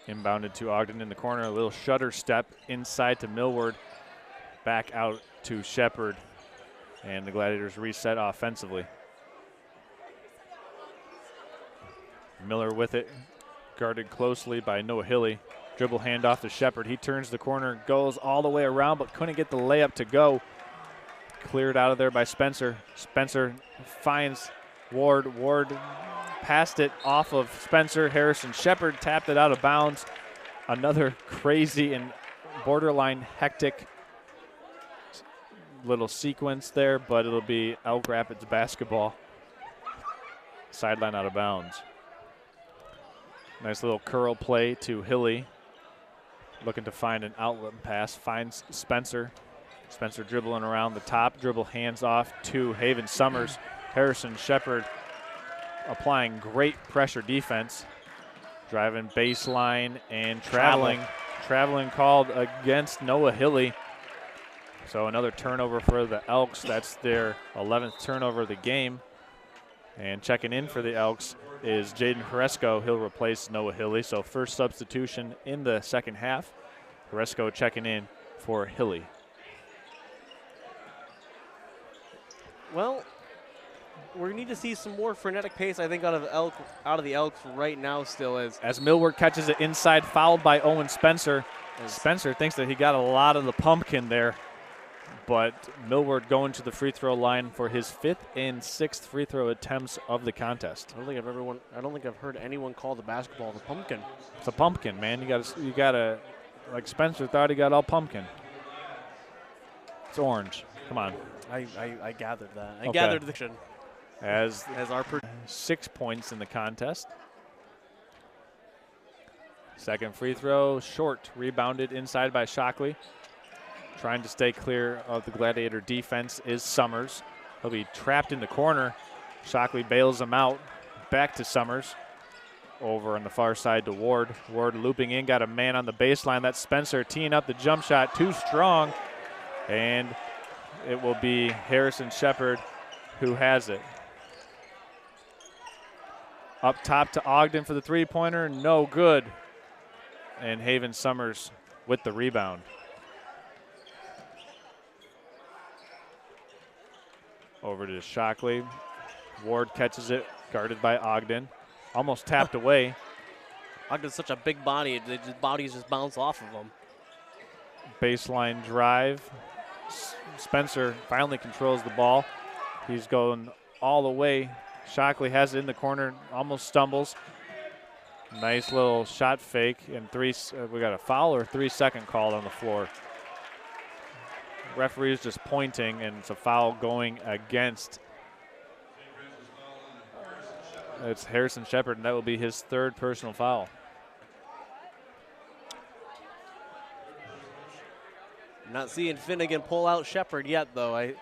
Inbounded to Ogden in the corner. A little shutter step inside to Millward. Back out to Shepard. And the Gladiators reset offensively. Miller with it, guarded closely by Noah Hilly. Dribble handoff to Shepard. He turns the corner, goes all the way around, but couldn't get the layup to go. Cleared out of there by Spencer. Spencer finds Ward. Ward passed it off of Spencer. Harrison Shepard tapped it out of bounds. Another crazy and borderline hectic little sequence there, but it'll be Elk Rapids basketball. Sideline out of bounds. Nice little curl play to Hilly. Looking to find an outlet pass. Finds Spencer. Spencer dribbling around the top. Dribble hands off to Haven Summers. Harrison Shepard applying great pressure defense. Driving baseline and traveling. Traveling called against Noah Hilly. So another turnover for the Elks. That's their 11th turnover of the game. And checking in for the Elks is Jaden Horesco. He'll replace Noah Hilly. So first substitution in the second half. Horesco checking in for Hilly. Well, we need to see some more frenetic pace, I think, out of the Elks right now still. As Millward catches it inside, fouled by Owen Spencer. Spencer thinks that he got a lot of the pumpkin there. But Millward going to the free throw line for his 5th and 6th free throw attempts of the contest. I don't think I've heard anyone call the basketball the pumpkin. It's a pumpkin, man. You gotta like Spencer thought he got all pumpkin. It's orange. Come on. I gathered that. I Okay. gathered the As our 6 points in the contest. Second free throw, short, rebounded inside by Shockley. Trying to stay clear of the Gladiator defense is Summers. He'll be trapped in the corner. Shockley bails him out. Back to Summers. Over on the far side to Ward. Ward looping in, got a man on the baseline. That's Spencer teeing up the jump shot, too strong. And it will be Harrison Shepard who has it. Up top to Ogden for the three-pointer, no good. And Haven Summers with the rebound. Over to Shockley. Ward catches it, guarded by Ogden. Almost tapped away. Ogden's such a big body, bodies just bounce off of him. Baseline drive. Spencer finally controls the ball. He's going all the way. Shockley has it in the corner, almost stumbles. Nice little shot fake, and we got a foul or 3-second call on the floor. Referee's just pointing, and it's a foul going against. It's Harrison Shepard, and that will be his 3rd personal foul. Not seeing Finnegan pull out Shepard yet, though.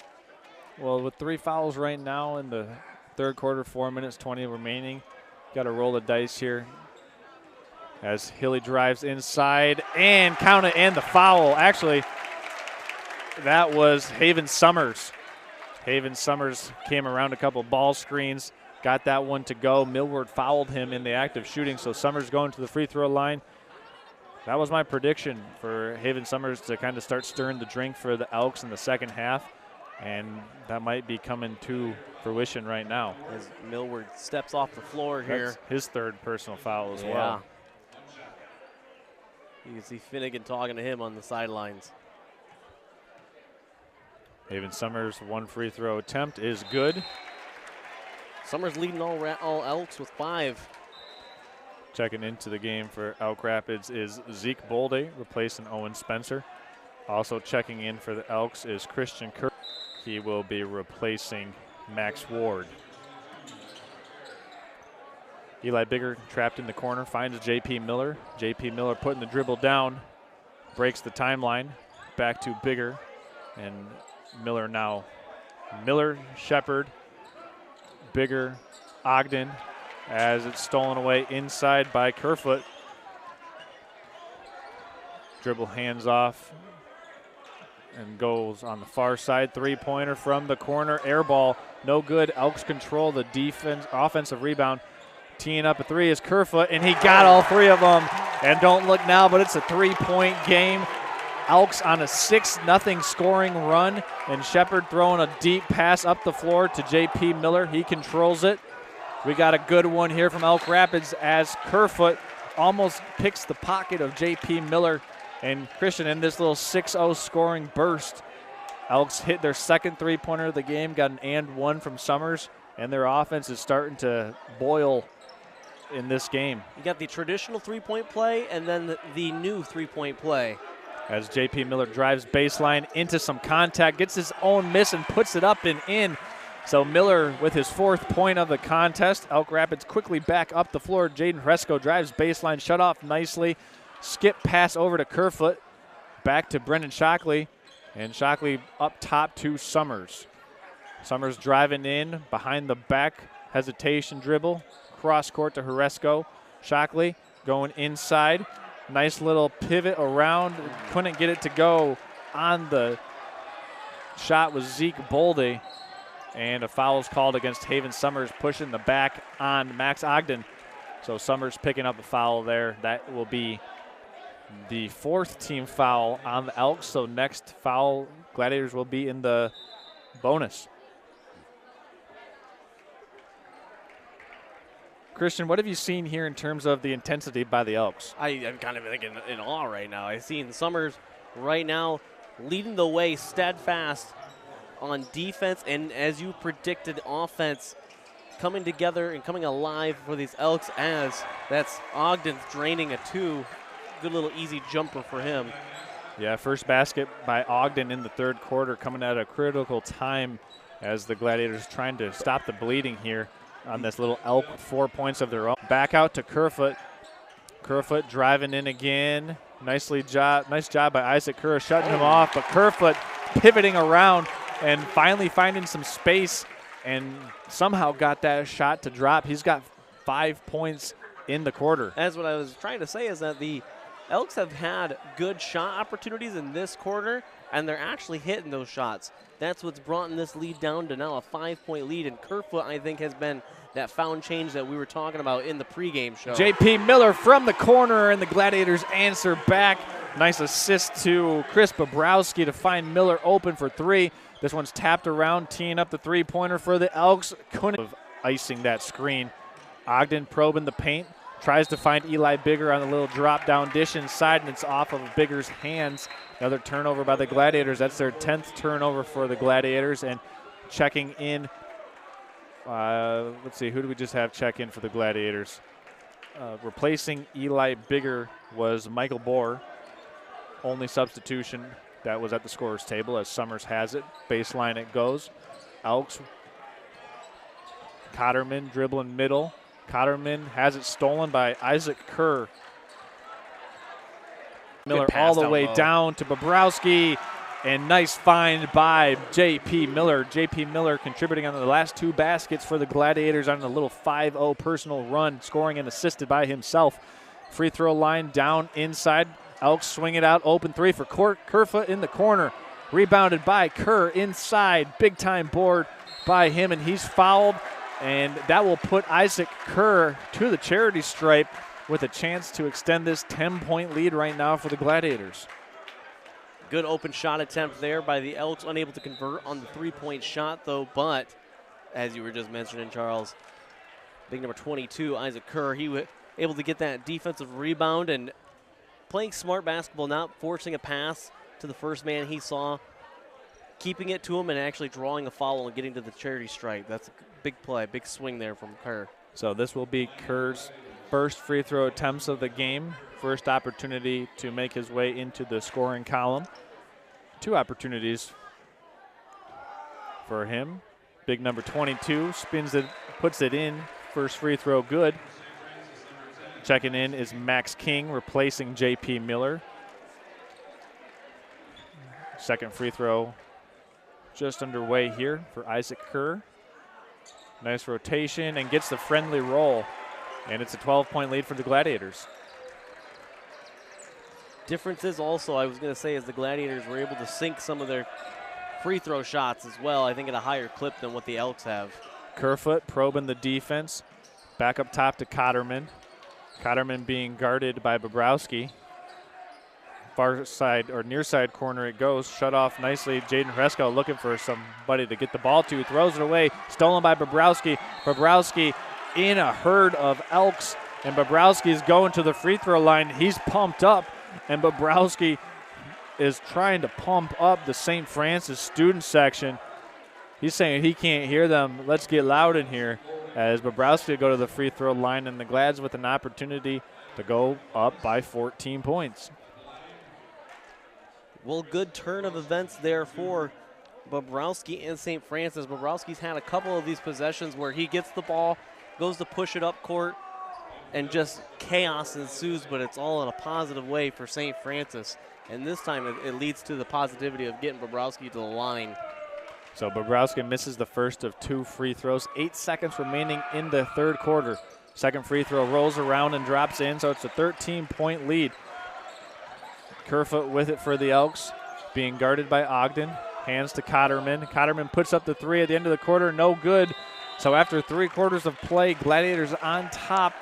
Well, with 3 fouls right now in the third quarter, 4 minutes, 20 remaining. Got to roll the dice here. As Hilly drives inside and count it, and the foul. Actually, that was Haven Summers. Haven Summers came around a couple ball screens, got that one to go. Millward fouled him in the act of shooting, so Summers going to the free throw line. That was my prediction for Haven Summers to kind of start stirring the drink for the Elks in the second half, and that might be coming to fruition right now. As Millward steps off the floor here. That's his 3rd personal foul as well. You can see Finnegan talking to him on the sidelines. Haven Summers' 1 free throw attempt is good. Summers leading all Elks with 5. Checking into the game for Elk Rapids is Zeke Bolde, replacing Owen Spencer. Also checking in for the Elks is Christian Kirk. He will be replacing Max Ward. Eli Bigger trapped in the corner, finds J.P. Miller. J.P. Miller putting the dribble down, breaks the timeline, back to Bigger, and Miller now. Miller, Shepard, Bigger, Ogden, as it's stolen away inside by Kerfoot. Dribble hands off and goes on the far side. Three-pointer from the corner, air ball, no good. Elks control the offensive rebound. Teeing up a 3 is Kerfoot, and he got all 3 of them. And don't look now, but it's a 3-point game. Elks on a 6-0 scoring run, and Shepard throwing a deep pass up the floor to J.P. Miller. He controls it. We got a good one here from Elk Rapids as Kerfoot almost picks the pocket of J.P. Miller. And Christian, in this little 6-0 scoring burst, Elks hit their 2nd three-pointer of the game, got an and 1 from Summers, and their offense is starting to boil in this game. You got the traditional 3-point play and then the new 3-point play. As J.P. Miller drives baseline into some contact, gets his own miss and puts it up and in. So Miller with his 4th point of the contest. Elk Rapids quickly back up the floor. Jaden Hresco drives baseline, shut off nicely. Skip pass over to Kerfoot. Back to Brendan Shockley. And Shockley up top to Summers. Summers driving in behind the back. Hesitation dribble. Cross court to Hresco. Shockley going inside. Nice little pivot around. Couldn't get it to go on the shot was Zeke Boldy. And a foul is called against Haven Summers, pushing the back on Max Ogden. So Summers picking up a foul there. That will be the 4th team foul on the Elks. So next foul, Gladiators will be in the bonus. Christian, what have you seen here in terms of the intensity by the Elks? I'm kind of in awe right now. I've seen Summers right now leading the way steadfast on defense, and as you predicted, offense coming together and coming alive for these Elks, as that's Ogden's draining a 2. Good little easy jumper for him. Yeah, first basket by Ogden in the 3rd quarter, coming at a critical time as the Gladiators trying to stop the bleeding here on this little Elk 4 points of their own. Back out to Kerfoot. Kerfoot driving in again. Nice job by Isaac Kerr shutting him off, but Kerfoot pivoting around and finally finding some space and somehow got that shot to drop. He's got 5 points in the quarter. As what I was trying to say is that the Elks have had good shot opportunities in this quarter, and they're actually hitting those shots. That's what's brought in this lead down to now a 5-point lead, and Kerfoot, I think, has been that found change that we were talking about in the pregame show. JP Miller from the corner, and the Gladiators answer back. Nice assist to Chris Bobrowski to find Miller open for 3. This one's tapped around, teeing up the 3-pointer for the Elks. Couldn't have icing that screen. Ogden probing the paint. Tries to find Eli Bigger on a little drop-down dish inside, and it's off of Bigger's hands. Another turnover by the Gladiators. That's their 10th turnover for the Gladiators. And checking in, let's see, who do we just have check in for the Gladiators? Replacing Eli Bigger was Michael Bohr. Only substitution that was at the scorer's table as Summers has it. Baseline it goes. Elks. Cotterman dribbling middle. Cotterman has it stolen by Isaac Kerr. Miller all the way down to Bobrowski, and nice find by J.P. Miller. J.P. Miller contributing on the last 2 baskets for the Gladiators on a little 5-0 personal run, scoring and assisted by himself. Free throw line down inside. Elks swing it out, open 3 for Kerfoot in the corner. Rebounded by Kerr inside. Big time board by him, and he's fouled. And that will put Isaac Kerr to the charity stripe with a chance to extend this 10-point lead right now for the Gladiators. Good open shot attempt there by the Elks, unable to convert on the 3-point shot, though. But as you were just mentioning, Charles, big number 22, Isaac Kerr, he was able to get that defensive rebound and playing smart basketball, not forcing a pass to the first man he saw, keeping it to him and actually drawing a foul and getting to the charity stripe. That's a big play, big swing there from Kerr. So this will be Kerr's first free throw attempts of the game. First opportunity to make his way into the scoring column. 2 opportunities for him. Big number 22 spins it, puts it in. First free throw good. Checking in is Max King replacing J.P. Miller. Second free throw just underway here for Isaac Kerr. Nice rotation and gets the friendly roll. And it's a 12-point lead for the Gladiators. Differences also, I was going to say, as the Gladiators were able to sink some of their free throw shots as well, I think at a higher clip than what the Elks have. Kerfoot probing the defense. Back up top to Cotterman. Cotterman being guarded by Bobrowski. Far side or near side corner it goes. Shut off nicely. Jaden Hresco looking for somebody to get the ball to. Throws it away. Stolen by Bobrowski. Bobrowski in a herd of Elks. And Bobrowski's going to the free throw line. He's pumped up. And Bobrowski is trying to pump up the St. Francis student section. He's saying he can't hear them. Let's get loud in here. As Bobrowski go to the free throw line, and the Glads with an opportunity to go up by 14 points. Well, good turn of events there for Bobrowski and St. Francis. Bobrowski's had a couple of these possessions where he gets the ball, goes to push it up court, and just chaos ensues, but it's all in a positive way for St. Francis. And this time it leads to the positivity of getting Bobrowski to the line. So Bobrowski misses the first of 2 free throws. 8 seconds remaining in the third quarter. Second free throw rolls around and drops in, so it's a 13-point lead. Kerfoot with it for the Elks, being guarded by Ogden. Hands to Cotterman. Cotterman puts up the 3 at the end of the quarter, no good. So after 3 quarters of play, Gladiators on top,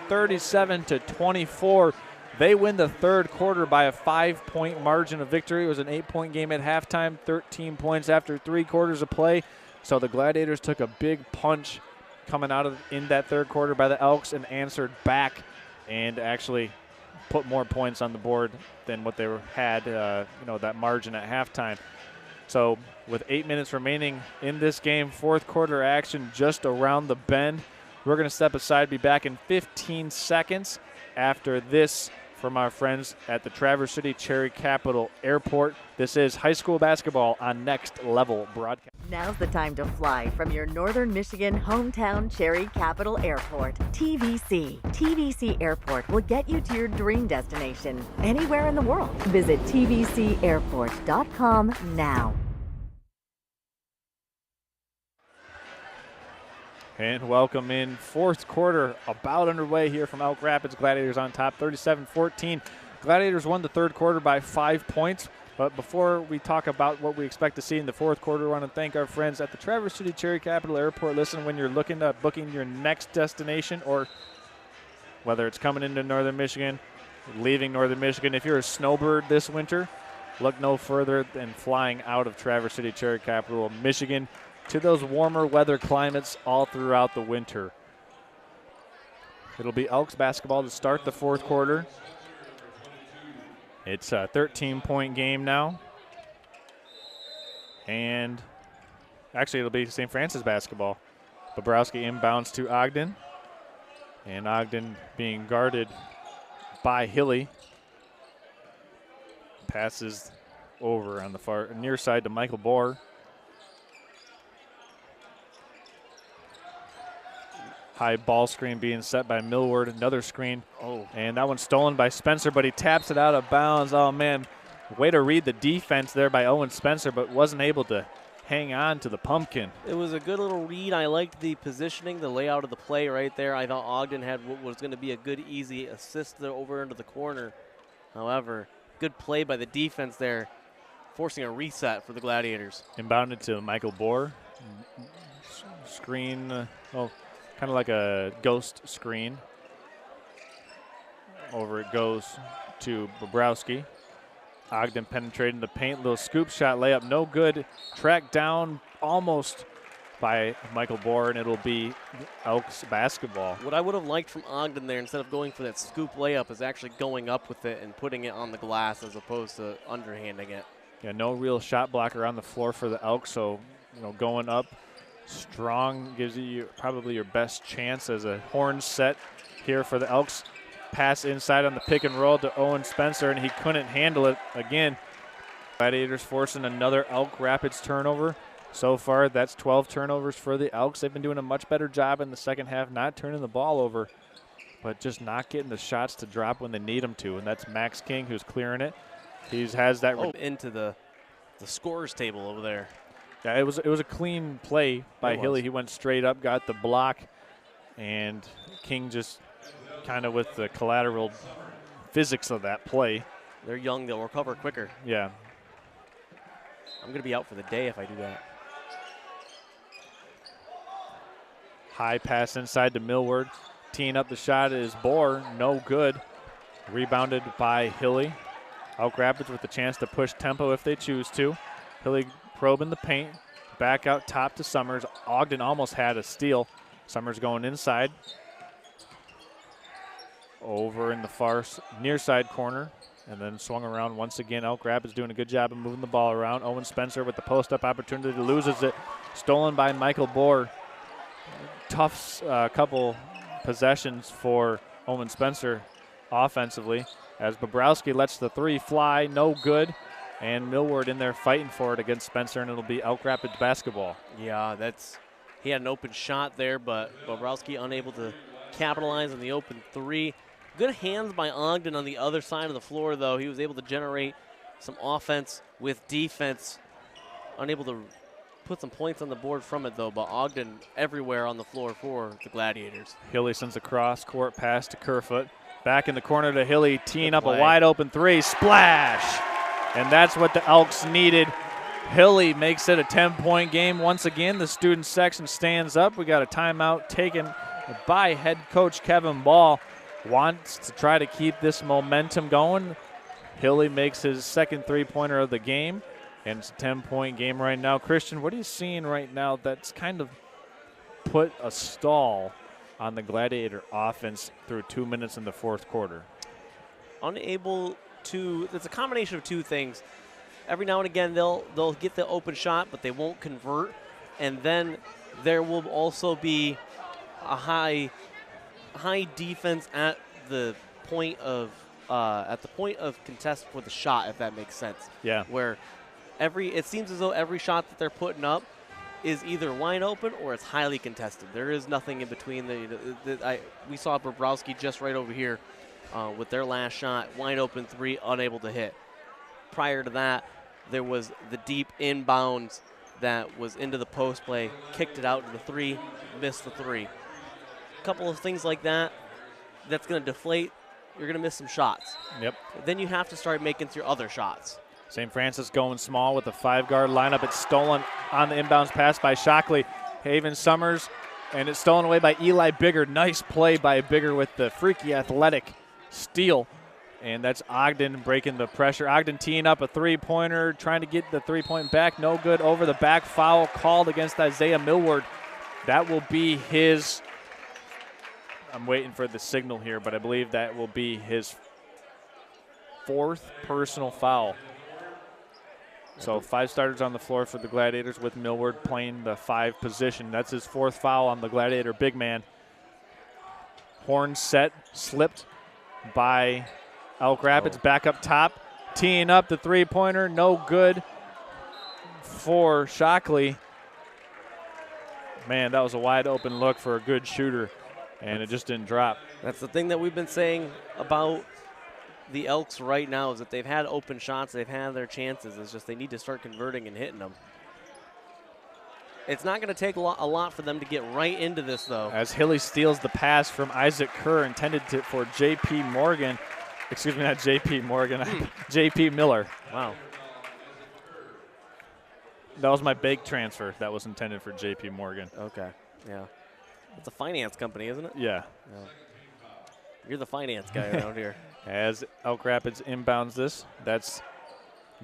37-24. They win the third quarter by a 5-point margin of victory. It was an 8-point game at halftime, 13 points after 3 quarters of play. So the Gladiators took a big punch coming out of in that third quarter by the Elks and answered back and actually put more points on the board than what they had, that margin at halftime. So with 8 minutes remaining in this game, fourth quarter action just around the bend. We're going to step aside, be back in 15 seconds after this from our friends at the Traverse City Cherry Capital Airport. This is high school basketball on Next Level Broadcast. Now's the time to fly from your Northern Michigan hometown Cherry Capital Airport. TVC. TVC Airport will get you to your dream destination anywhere in the world. Visit tvcairport.com now. And welcome in. Fourth quarter about underway here from Elk Rapids. Gladiators on top, 37-14. Gladiators won the third quarter by 5 points. But before we talk about what we expect to see in the fourth quarter, I want to thank our friends at the Traverse City Cherry Capital Airport. Listen, when you're looking at booking your next destination, or whether it's coming into Northern Michigan, leaving Northern Michigan, if you're a snowbird this winter, look no further than flying out of Traverse City Cherry Capital, Michigan, to those warmer weather climates all throughout the winter. It'll be Elks basketball to start the fourth quarter. It's a 13-point game now. And actually it'll be St. Francis basketball. Bobrowski inbounds to Ogden. And Ogden being guarded by Hilly. Passes over on the far near side to Michael Bohr. High ball screen being set by Millward. Another screen. Oh. And that one's stolen by Spencer, but he taps it out of bounds. Oh, man. Way to read the defense there by Owen Spencer, but wasn't able to hang on to the pumpkin. It was a good little read. I liked the positioning, the layout of the play right there. I thought Ogden had what was going to be a good, easy assist there over into the corner. However, good play by the defense there, forcing a reset for the Gladiators. Inbounded to Michael Bohr. Screen, kind of like a ghost screen. Over it goes to Bobrowski. Ogden penetrating the paint. Little scoop shot layup, no good. Tracked down almost by Michael Bohr, and it'll be Elks basketball. What I would have liked from Ogden there, instead of going for that scoop layup, is actually going up with it and putting it on the glass as opposed to underhanding it. Yeah, no real shot blocker on the floor for the Elks, so going up strong gives you probably your best chance as a horn set here for the Elks. Pass inside on the pick and roll to Owen Spencer, and he couldn't handle it again. Gladiators forcing another Elk Rapids turnover. So far, that's 12 turnovers for the Elks. They've been doing a much better job in the second half, not turning the ball over, but just not getting the shots to drop when they need them to, and that's Max King who's clearing it. He has that into the scorers table over there. Yeah, it was a clean play by Hilly. He went straight up, got the block, and King just kind of with the collateral physics of that play. They're young, they'll recover quicker. Yeah. I'm going to be out for the day if I do that. High pass inside to Millward. Teeing up the shot is Bohr, no good. Rebounded by Hilly. Elk Rapids with the chance to push tempo if they choose to. Hilly probing the paint, back out top to Summers. Ogden almost had a steal. Summers going inside. Over in the far near side corner, and then swung around once again. Elk Rapids doing a good job of moving the ball around. Owen Spencer with the post-up opportunity, loses it. Stolen by Michael Bohr. Tough couple possessions for Owen Spencer offensively as Bobrowski lets the 3 fly, no good. and Millward in there fighting for it against Spencer, and it'll be Elk Rapids basketball. Yeah, he had an open shot there, but Bobrowski unable to capitalize on the open three. Good hands by Ogden on the other side of the floor, though. He was able to generate some offense with defense. Unable to put some points on the board from it, though, but Ogden everywhere on the floor for the Gladiators. Hilly sends a cross-court pass to Kerfoot. Back in the corner to Hilly, teeing up a wide-open three. Splash! And that's what the Elks needed. Hilly makes it a 10-point game once again. The student section stands up. We got a timeout taken by head coach Kevin Ball. Wants to try to keep this momentum going. Hilly makes his second three-pointer of the game, and it's a 10-point game right now. Christian, what are you seeing right now that's kind of put a stall on the Gladiator offense through 2 minutes in the fourth quarter? It's a combination of two things. Every now and again, they'll get the open shot, but they won't convert. And then there will also be a high defense at the point of contest for the shot, if that makes sense. Yeah. Where it seems as though every shot that they're putting up is either wide open or it's highly contested. There is nothing in between. We saw Bobrowski just right over here with their last shot, wide open three, unable to hit. Prior to that, there was the deep inbounds that was into the post play, kicked it out to the three, missed the three. A couple of things like that, that's going to deflate. You're going to miss some shots. Yep. Then you have to start making your other shots. St. Francis going small with a 5-guard lineup. It's stolen on the inbounds pass by Shockley. Haven Summers, and it's stolen away by Eli Bigger. Nice play by Bigger with the freaky athletic steal. And that's Ogden breaking the pressure. Ogden teeing up a three-pointer, trying to get the three-point back. No good. Over the back, foul called against Isaiah Millward. That will be his, I'm waiting for the signal here, but I believe that will be his fourth personal foul. So 5 starters on the floor for the Gladiators with Millward playing the 5 position. That's his fourth foul on the Gladiator big man. Horn set, slipped by Elk Rapids. Back up top, teeing up the three-pointer. No good for Shockley. Man, that was a wide open look for a good shooter, and it just didn't drop. That's the thing that we've been saying about the Elks right now, is that they've had open shots, they've had their chances. It's just they need to start converting and hitting them. It's not going to take a lot for them to get right into this, though. As Hilly steals the pass from Isaac Kerr, intended for J.P. Morgan. Excuse me, not J.P. Morgan, J.P. Miller. Wow. That was my bake transfer. That was intended for J.P. Morgan. Okay, yeah. It's a finance company, isn't it? Yeah. You're the finance guy around here. As Elk Rapids inbounds this, that's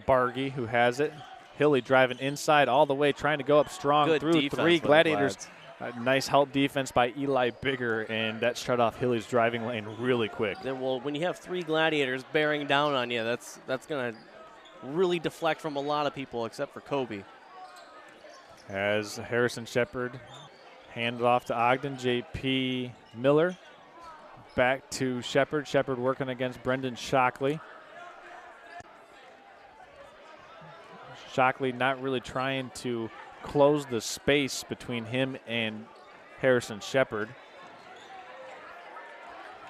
Bargy who has it. Hilly driving inside all the way, trying to go up strong. Good through defense 3 by the Gladiators. Glads. Nice help defense by Eli Bigger, and that shut off Hilly's driving lane really quick. Then, well, when you have 3 Gladiators bearing down on you, that's going to really deflect from a lot of people except for Kobe. As Harrison Shepard handed off to Ogden, J.P. Miller. Back to Shepard. Shepard working against Brendan Shockley. Shockley not really trying to close the space between him and Harrison Shepard.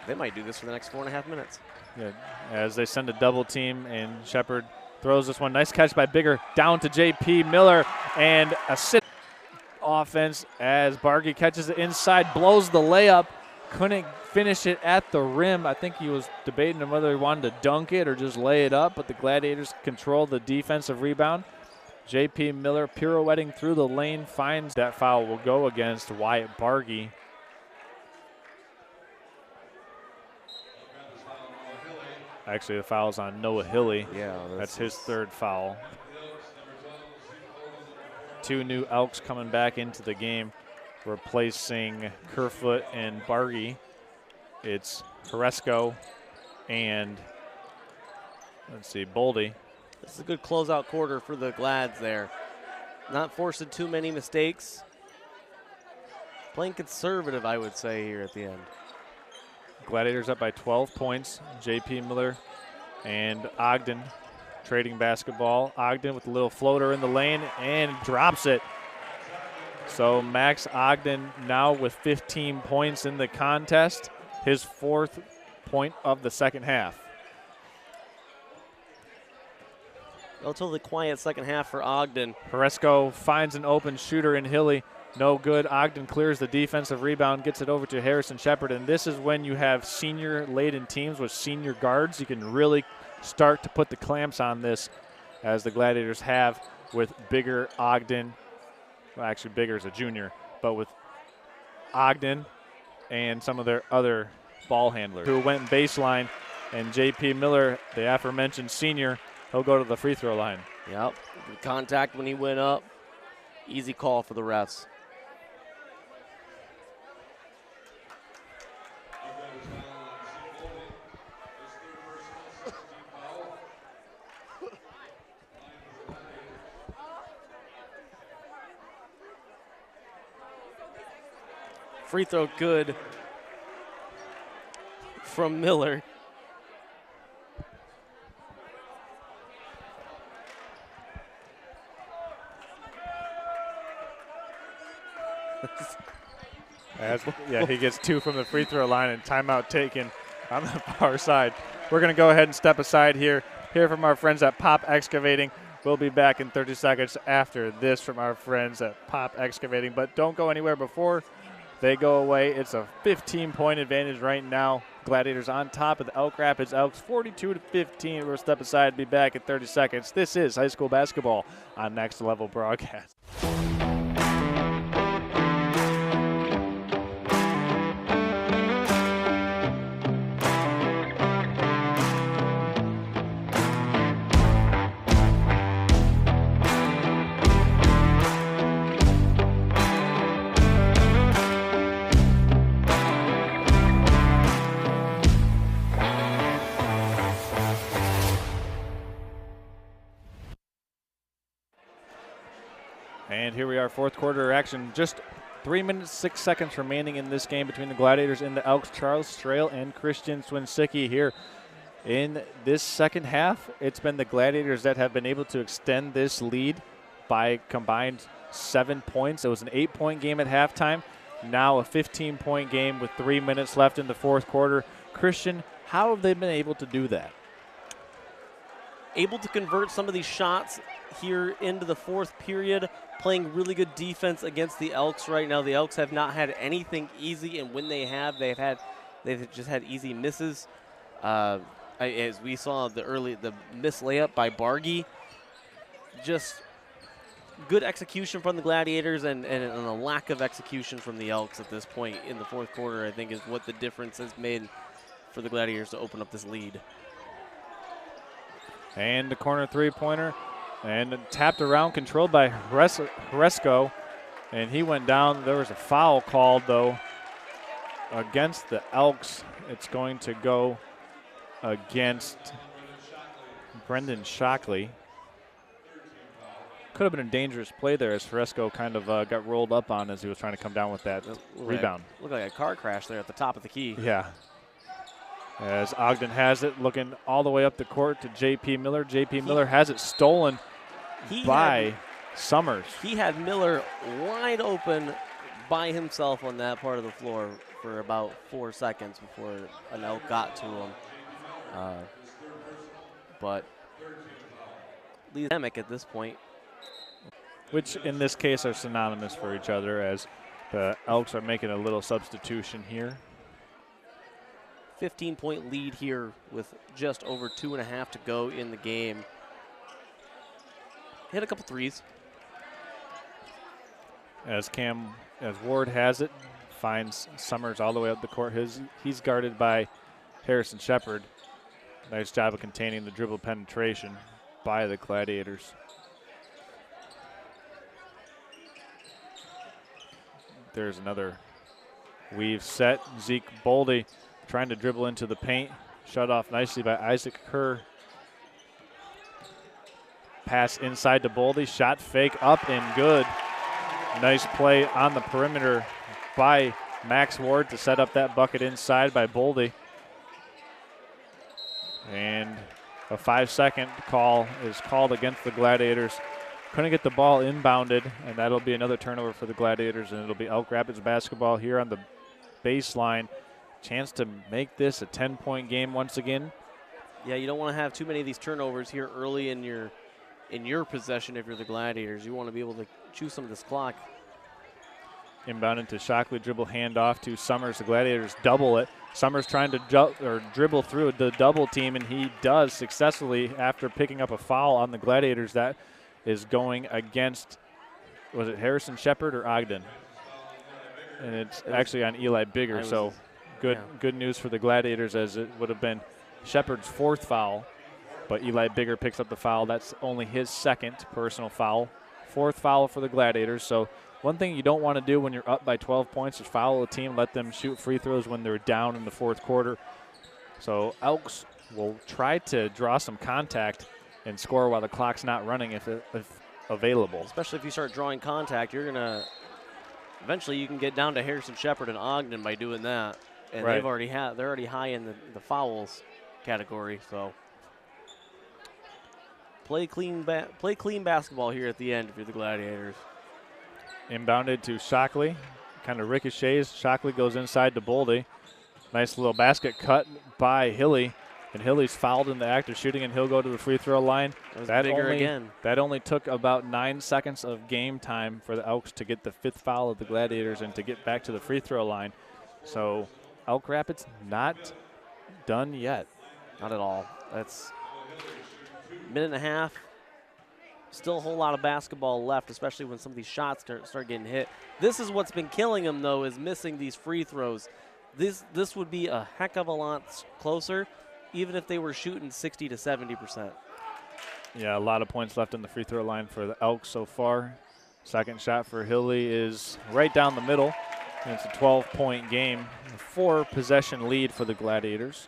They might do this for the next 4.5 minutes. Yeah, as they send a double team, and Shepard throws this one. Nice catch by Bigger down to J.P. Miller, and a sit offense as Bargy catches it inside, blows the layup, couldn't finish it at the rim. I think he was debating whether he wanted to dunk it or just lay it up, but the Gladiators control the defensive rebound. J.P. Miller pirouetting through the lane, finds that foul will go against Wyatt Bargy. Actually, the foul's on Noah Hilly. Yeah, that's his 3rd foul. 2 new Elks coming back into the game, replacing Kerfoot and Bargy. It's Horesco and, let's see, Boldy. This is a good closeout quarter for the Glads there. Not forcing too many mistakes. Playing conservative, I would say, here at the end. Gladiators up by 12 points. J.P. Miller and Ogden trading basketball. Ogden with a little floater in the lane and drops it. So Max Ogden now with 15 points in the contest, his 4th point of the second half. Relatively quiet second half for Ogden. Peresco finds an open shooter in Hilly. No good. Ogden clears the defensive rebound, gets it over to Harrison Shepard, and this is when you have senior-laden teams with senior guards. You can really start to put the clamps on this, as the Gladiators have with bigger Ogden. Well, actually, bigger is a junior, but with Ogden and some of their other ball handlers who went baseline, and J.P. Miller, the aforementioned senior, he'll go to the free throw line. Yep. Contact when he went up. Easy call for the refs. Free throw good from Miller. Yeah, he gets 2 from the free throw line and timeout taken on the far side. We're going to go ahead and step aside here, hear from our friends at Pop Excavating. We'll be back in 30 seconds after this from our friends at Pop Excavating. But don't go anywhere before they go away. It's a 15-point advantage right now. Gladiators on top of the Elk Rapids Elks, 42-15. We'll step aside, be back in 30 seconds. This is high school basketball on Next Level Broadcast. And here we are, 4th quarter action. Just 3 minutes, 6 seconds remaining in this game between the Gladiators and the Elks. Charles Strail and Christian Swinsicki here. In this second half, it's been the Gladiators that have been able to extend this lead by combined 7 points. It was an 8-point game at halftime. Now a 15-point game with 3 minutes left in the 4th quarter. Christian, how have they been able to do that? Able to convert some of these shots here into the 4th period, playing really good defense against the Elks right now. The Elks have not had anything easy, and when they have, they've just had easy misses. As we saw the missed layup by Bargy, just good execution from the Gladiators and a lack of execution from the Elks at this point in the 4th quarter, I think, is what the difference has made for the Gladiators to open up this lead. And the corner three-pointer, and tapped around, controlled by Horesco, and he went down. There was a foul called, though, against the Elks. It's going to go against Brendan Shockley. Could have been a dangerous play there as Horesco kind of got rolled up on as he was trying to come down with that rebound. Looked like a car crash there at the top of the key. Yeah. As Ogden has it, looking all the way up the court to J.P. Miller. J.P. Miller has it stolen by Summers. He had Miller wide open by himself on that part of the floor for about 4 seconds before an Elk got to him. But dynamic at this point. Which in this case are synonymous for each other, as the Elks are making a little substitution here. 15-point lead here with just over 2.5 to go in the game. Hit a couple threes. As Ward has it, finds Summers all the way up the court. He's guarded by Harrison Shepard. Nice job of containing the dribble penetration by the Gladiators. There's another weave set. Zeke Boldy trying to dribble into the paint. Shut off nicely by Isaac Kerr. Pass inside to Boldy. Shot fake up and good. Nice play on the perimeter by Max Ward to set up that bucket inside by Boldy. And A 5-second call is called against the Gladiators. Couldn't get the ball inbounded, and that'll be another turnover for the Gladiators, and it'll be Elk Rapids basketball here on the baseline. Chance to make this a 10-point game once again. Yeah, you don't want to have too many of these turnovers here early in your possession if you're the Gladiators. You want to be able to chew some of this clock. Inbounded to Shockley, dribble handoff to Summers. The Gladiators double it. Summers trying to dribble through the double team, and he does successfully after picking up a foul on the Gladiators. That is going against, was it Harrison Shepard or Ogden? And it's actually on Eli Bigger. So good news for the Gladiators, as it would have been Shepard's 4th foul, but Eli Bigger picks up the foul. That's only his 2nd personal foul. 4th foul for the Gladiators. So one thing you don't want to do when you're up by 12 points is foul a team, let them shoot free throws when they're down in the 4th quarter. So Elks will try to draw some contact and score while the clock's not running if available. Especially if you start drawing contact, you're going to eventually you can get down to Harrison Shepard and Ogden by doing that. And right. they're already high in the fouls category, so play clean basketball here at the end if you're the Gladiators. Inbounded to Shockley, kind of ricochets. Shockley goes inside to Boldy. Nice little basket cut by Hilly, and Hilly's fouled in the act of shooting, and he'll go to the free throw line. That only took about 9 seconds of game time for the Elks to get the 5th foul of the Gladiators and to get back to the free throw line. So Elk Rapids not done yet. Not at all. That's a minute and a half. Still a whole lot of basketball left, especially when some of these shots start getting hit. This is what's been killing them, though, is missing these free throws. This would be a heck of a lot closer, even if they were shooting 60 to 70%. Yeah, a lot of points left in the free throw line for the Elks so far. Second shot for Hilly is right down the middle, and it's a 12-point game. A 4-possession lead for the Gladiators.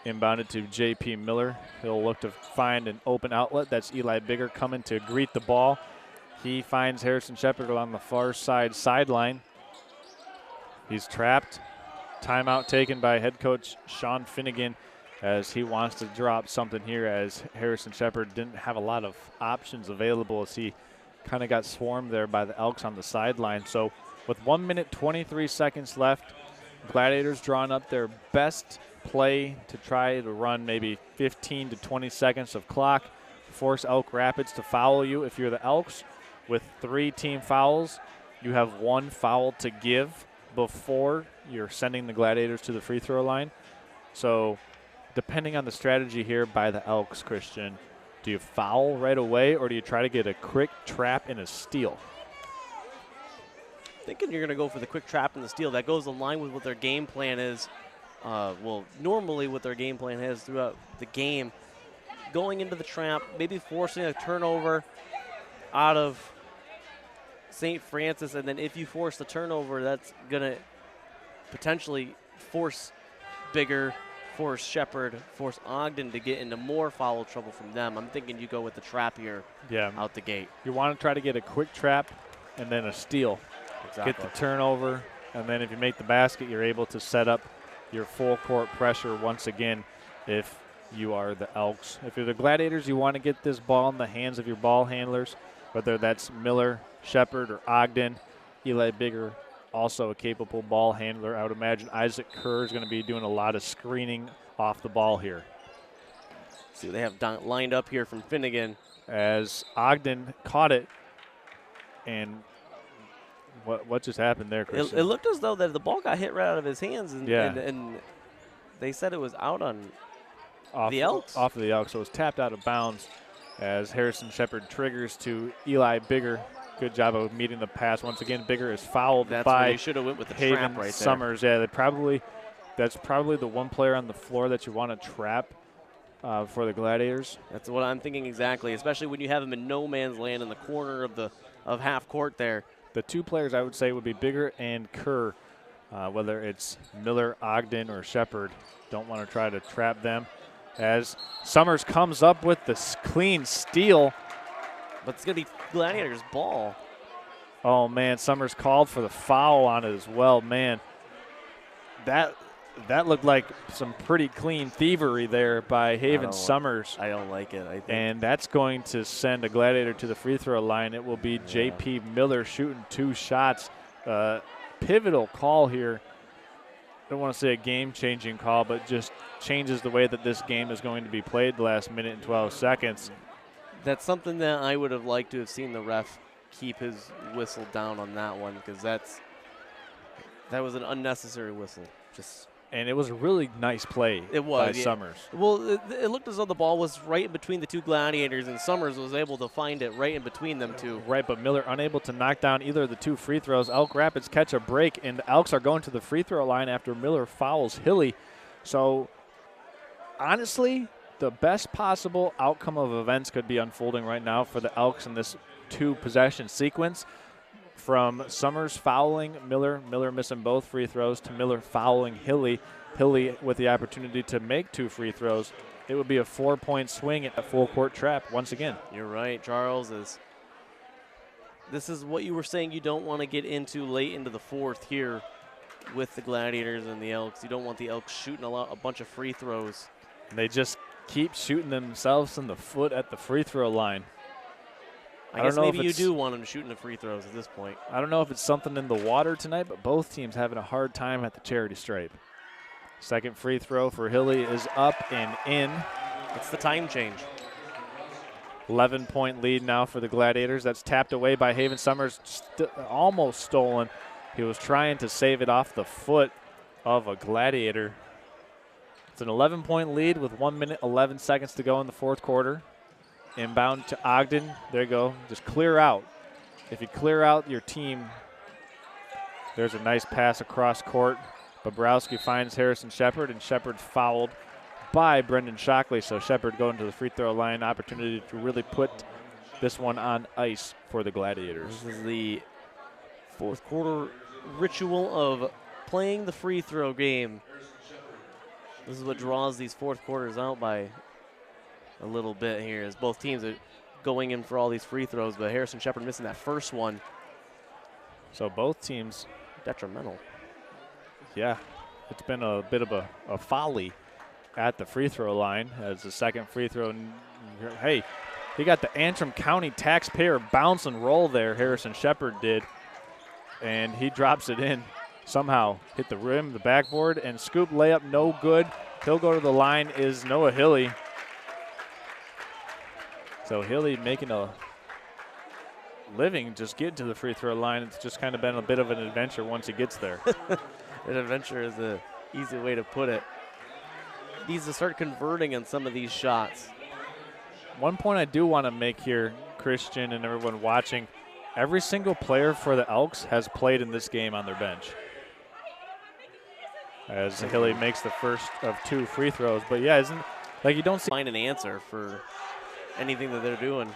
Inbounded to J.P. Miller. He'll look to find an open outlet. That's Eli Bigger coming to greet the ball. He finds Harrison Shepard on the far sideline. He's trapped. Timeout taken by head coach Sean Finnegan, as he wants to drop something here, as Harrison Shepard didn't have a lot of options available as he kind of got swarmed there by the Elks on the sideline. So with 1 minute 23 seconds left, Gladiators drawing up their best play to try to run maybe 15 to 20 seconds of clock, force Elk Rapids to foul you. If you're the Elks, with 3 team fouls, you have 1 foul to give before you're sending the Gladiators to the free throw line. So depending on the strategy here by the Elks, Christian, do you foul right away, or do you try to get a quick trap and a steal? Thinking you're going to go for the quick trap and the steal. That goes in line with what their game plan is. Normally what their game plan is throughout the game. Going into the trap, maybe forcing a turnover out of St. Francis, and then if you force the turnover, that's going to potentially force Bigger, force Shepard, force Ogden to get into more foul trouble from them. I'm thinking you go with the trap here out the gate. You want to try to get a quick trap and then a steal. Exactly. Get the turnover, and then if you make the basket, you're able to set up your full court pressure once again if you are the Elks. If you're the Gladiators, you want to get this ball in the hands of your ball handlers, whether that's Miller, Shepard, or Ogden. Eli Bigger, also a capable ball handler. I would imagine Isaac Kerr is going to be doing a lot of screening off the ball here. See what they have lined up here from Finnegan. As Ogden caught it, and what just happened there, Christian? It looked as though that the ball got hit right out of his hands, and they said it was out on the Elks. Off of the Elks, so it was tapped out of bounds as Harrison Shepard triggers to Eli Bigger. Good job of meeting the pass. Once again, Bigger is fouled by you should have went with the Haven trap right Summers. there. Yeah, that's probably the one player on the floor that you want to trap for the Gladiators. That's what I'm thinking exactly, especially when you have him in no man's land in the corner of half court there. The 2 players I would say would be Bigger and Kerr, whether it's Miller, Ogden, or Shepard. Don't want to try to trap them. As Summers comes up with this clean steal. But it's going to be Gladiators' ball. Oh, man, Summers called for the foul on it as well. Man, that that looked like some pretty clean thievery there by Haven Summers. I don't like it, I think. And that's going to send a Gladiator to the free throw line. It will be J.P. Miller shooting 2 shots. Pivotal call here. I don't want to say a game-changing call, but just changes the way that this game is going to be played the last minute and 12 seconds. That's something that I would have liked to have seen the ref keep his whistle down on that one, because that was an unnecessary whistle. And it was a really nice play by Summers. Well, it looked as though the ball was right in between the two Gladiators, and Summers was able to find it right in between them two. Right, but Miller unable to knock down either of the 2 free throws. Elk Rapids catch a break, and the Elks are going to the free throw line after Miller fouls Hilly. So, honestly, the best possible outcome of events could be unfolding right now for the Elks in this 2-possession sequence. From Summers fouling Miller, Miller missing both free throws, to Miller fouling Hilly, Hilly with the opportunity to make 2 free throws. It would be a 4-point swing at a full-court trap once again. You're right, Charles. This is what you were saying you don't want to get into late into the 4th here with the Gladiators and the Elks. You don't want the Elks shooting a bunch of free throws. And they just keep shooting themselves in the foot at the free throw line. I guess maybe you do want them shooting the free throws at this point. I don't know if it's something in the water tonight, but both teams having a hard time at the charity stripe. Second free throw for Hilly is up and in. It's the time change. 11-point lead now for the Gladiators. That's tapped away by Haven Summers, almost stolen. He was trying to save it off the foot of a Gladiator. It's an 11-point lead with 1 minute, 11 seconds to go in the 4th quarter. Inbound to Ogden. There you go. Just clear out. If you clear out your team, there's a nice pass across court. Bobrowski finds Harrison Shepard, and Shepard fouled by Brendan Shockley. So Shepard going to the free throw line. Opportunity to really put this one on ice for the Gladiators. This is the 4th quarter ritual of playing the free throw game. This is what draws these 4th quarters out by a little bit here, as both teams are going in for all these free throws, but Harrison Shepard missing that first one. So both teams detrimental. Yeah, it's been a bit of a folly at the free throw line as the second free throw. Hey, he got the Antrim County taxpayer bounce and roll there, Harrison Shepard did, and he drops it in. Somehow hit the rim, the backboard, and scoop layup, no good. He'll go to the line is Noah Hilly. So Hilly making a living just getting to the free throw line. It's just kind of been a bit of an adventure once he gets there. An adventure is an easy way to put it. Needs to start converting on some of these shots. One point I do want to make here, Christian and everyone watching, every single player for the Elks has played in this game on their bench. As Hilly makes the first of 2 free throws. But yeah, isn't like you don't find an answer for anything that they're doing.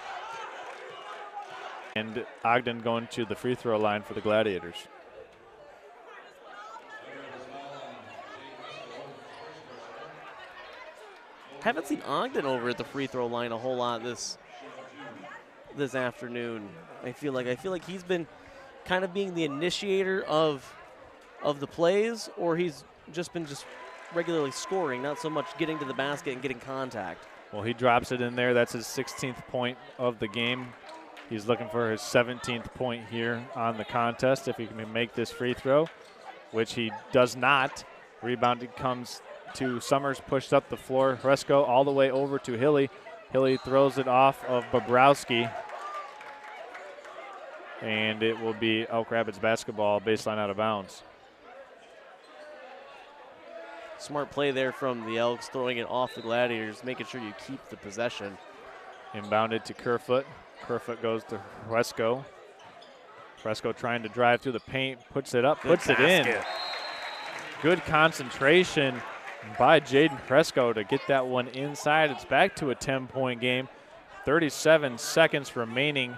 And Ogden going to the free throw line for the Gladiators. Haven't seen Ogden over at the free throw line a whole lot this afternoon. I feel like he's been kind of being the initiator of the plays, or he's just been regularly scoring, not so much getting to the basket and getting contact. Well, he drops it in there. That's his 16th point of the game. He's looking for his 17th point here on the contest if he can make this free throw, which he does not. Rebounded comes to Summers, pushed up the floor. Fresco all the way over to Hilly. Hilly throws it off of Bobrowski. And it will be Elk Rapids basketball, baseline out of bounds. Smart play there from the Elks, throwing it off the Gladiators, making sure you keep the possession. Inbounded to Kerfoot. Kerfoot goes to Fresco. Fresco trying to drive through the paint, puts it up, puts it in. Good concentration by Jaden Fresco to get that one inside. It's back to a 10-point game. 37 seconds remaining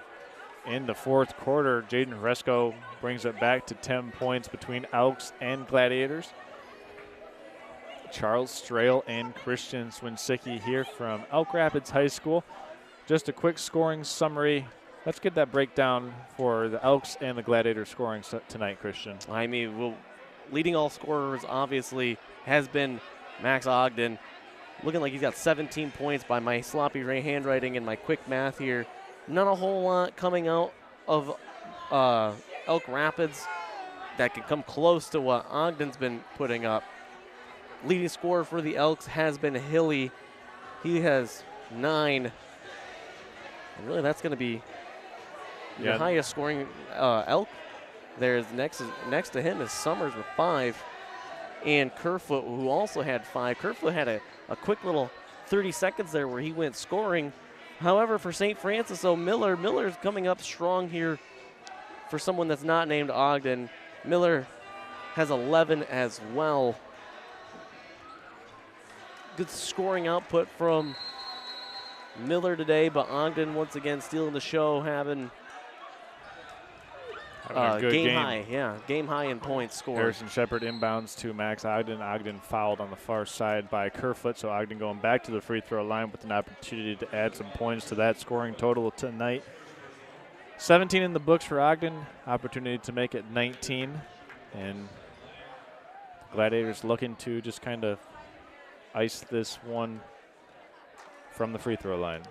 in the 4th quarter. Jaden Fresco brings it back to 10 points between Elks and Gladiators. Charles Strail and Christian Swinsicki here from Elk Rapids High School. Just a quick scoring summary. Let's get that breakdown for the Elks and the Gladiators scoring tonight, Christian. I mean, leading all scorers, obviously, has been Max Ogden. Looking like he's got 17 points by my sloppy handwriting and my quick math here. Not a whole lot coming out of Elk Rapids that can come close to what Ogden's been putting up. Leading scorer for the Elks has been Hilly. He has 9. And really, that's going to be the highest scoring Elk. There's next to him is Summers with 5. And Kerfoot, who also had 5. Kerfoot had a quick little 30 seconds there where he went scoring. However, for St. Francis, Miller's coming up strong here for someone that's not named Ogden. Miller has 11 as well. Good scoring output from Miller today, but Ogden once again stealing the show, having a good game high. Yeah, game high in points scored. Harrison Shepard inbounds to Max Ogden. Ogden fouled on the far side by Kerfoot, so Ogden going back to the free throw line with an opportunity to add some points to that scoring total tonight. 17 in the books for Ogden, opportunity to make it 19, and Gladiators looking to just kind of ice this one from the free throw line.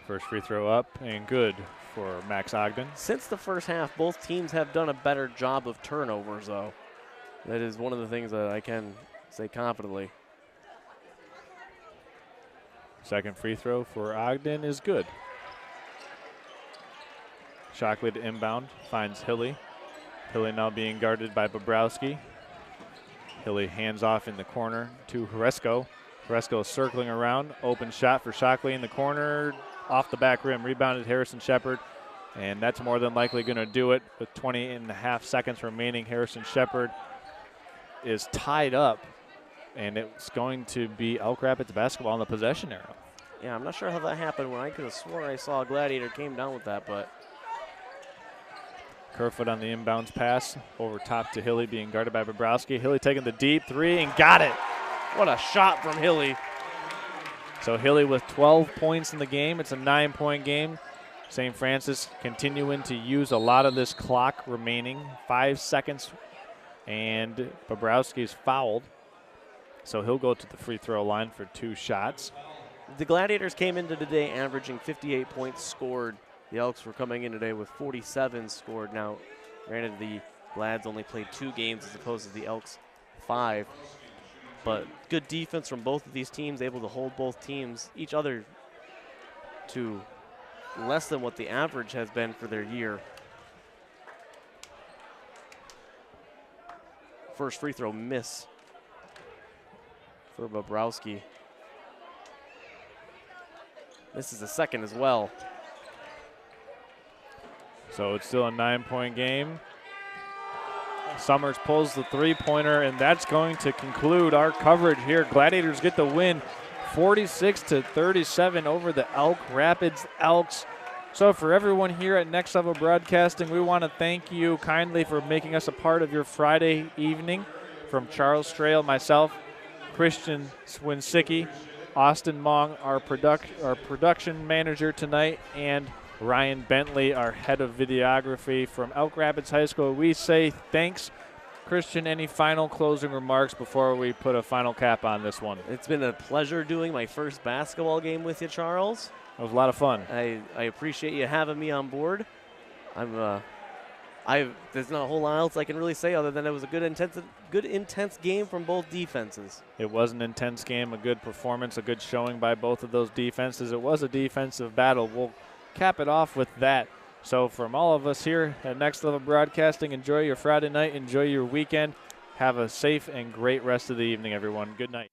First free throw up and good for Max Ogden. Since the first half, both teams have done a better job of turnovers, though. That is one of the things that I can say confidently. Second free throw for Ogden is good. Shockley to inbound, finds Hilly. Hilly now being guarded by Bobrowski. Hilly hands off in the corner to Horesco. Horesco circling around, open shot for Shockley in the corner, off the back rim, rebounded Harrison Shepard, and that's more than likely going to do it with 20.5 seconds remaining. Harrison Shepard is tied up, and it's going to be Elk Rapids basketball in the possession arrow. Yeah, I'm not sure how that happened when I could have sworn I saw a Gladiator came down with that, but. Kerfoot on the inbounds pass, over top to Hilly being guarded by Bobrowski. Hilly taking the deep 3 and got it. What a shot from Hilly. So Hilly with 12 points in the game. It's a 9-point game. St. Francis continuing to use a lot of this clock remaining. 5 seconds, and Bobrowski's fouled. So he'll go to the free throw line for 2 shots. The Gladiators came into today averaging 58 points scored. The Elks were coming in today with 47 scored. Now, granted, the Glads only played 2 games as opposed to the Elks 5. But good defense from both of these teams, able to hold both teams, each other, to less than what the average has been for their year. First free throw miss for Bobrowski. This is the second as well. So it's still a 9-point game. Summers pulls the 3-pointer, and that's going to conclude our coverage here. Gladiators get the win 46-37 over the Elk Rapids Elks. So for everyone here at Next Level Broadcasting, we want to thank you kindly for making us a part of your Friday evening. From Charles Strail, myself, Christian Swinsicki, Austin Mong, our production manager tonight, and Ryan Bentley, our head of videography from Elk Rapids High School. We say thanks. Christian, any final closing remarks before we put a final cap on this one? It's been a pleasure doing my first basketball game with you, Charles. It was a lot of fun. I appreciate you having me on board. There's not a whole lot else I can really say other than it was a good intense game from both defenses. It was an intense game, a good performance, a good showing by both of those defenses. It was a defensive battle. We'll cap it off with that. So from all of us here at Next Level Broadcasting, enjoy your Friday night, enjoy your weekend. Have a safe and great rest of the evening, everyone. Good night.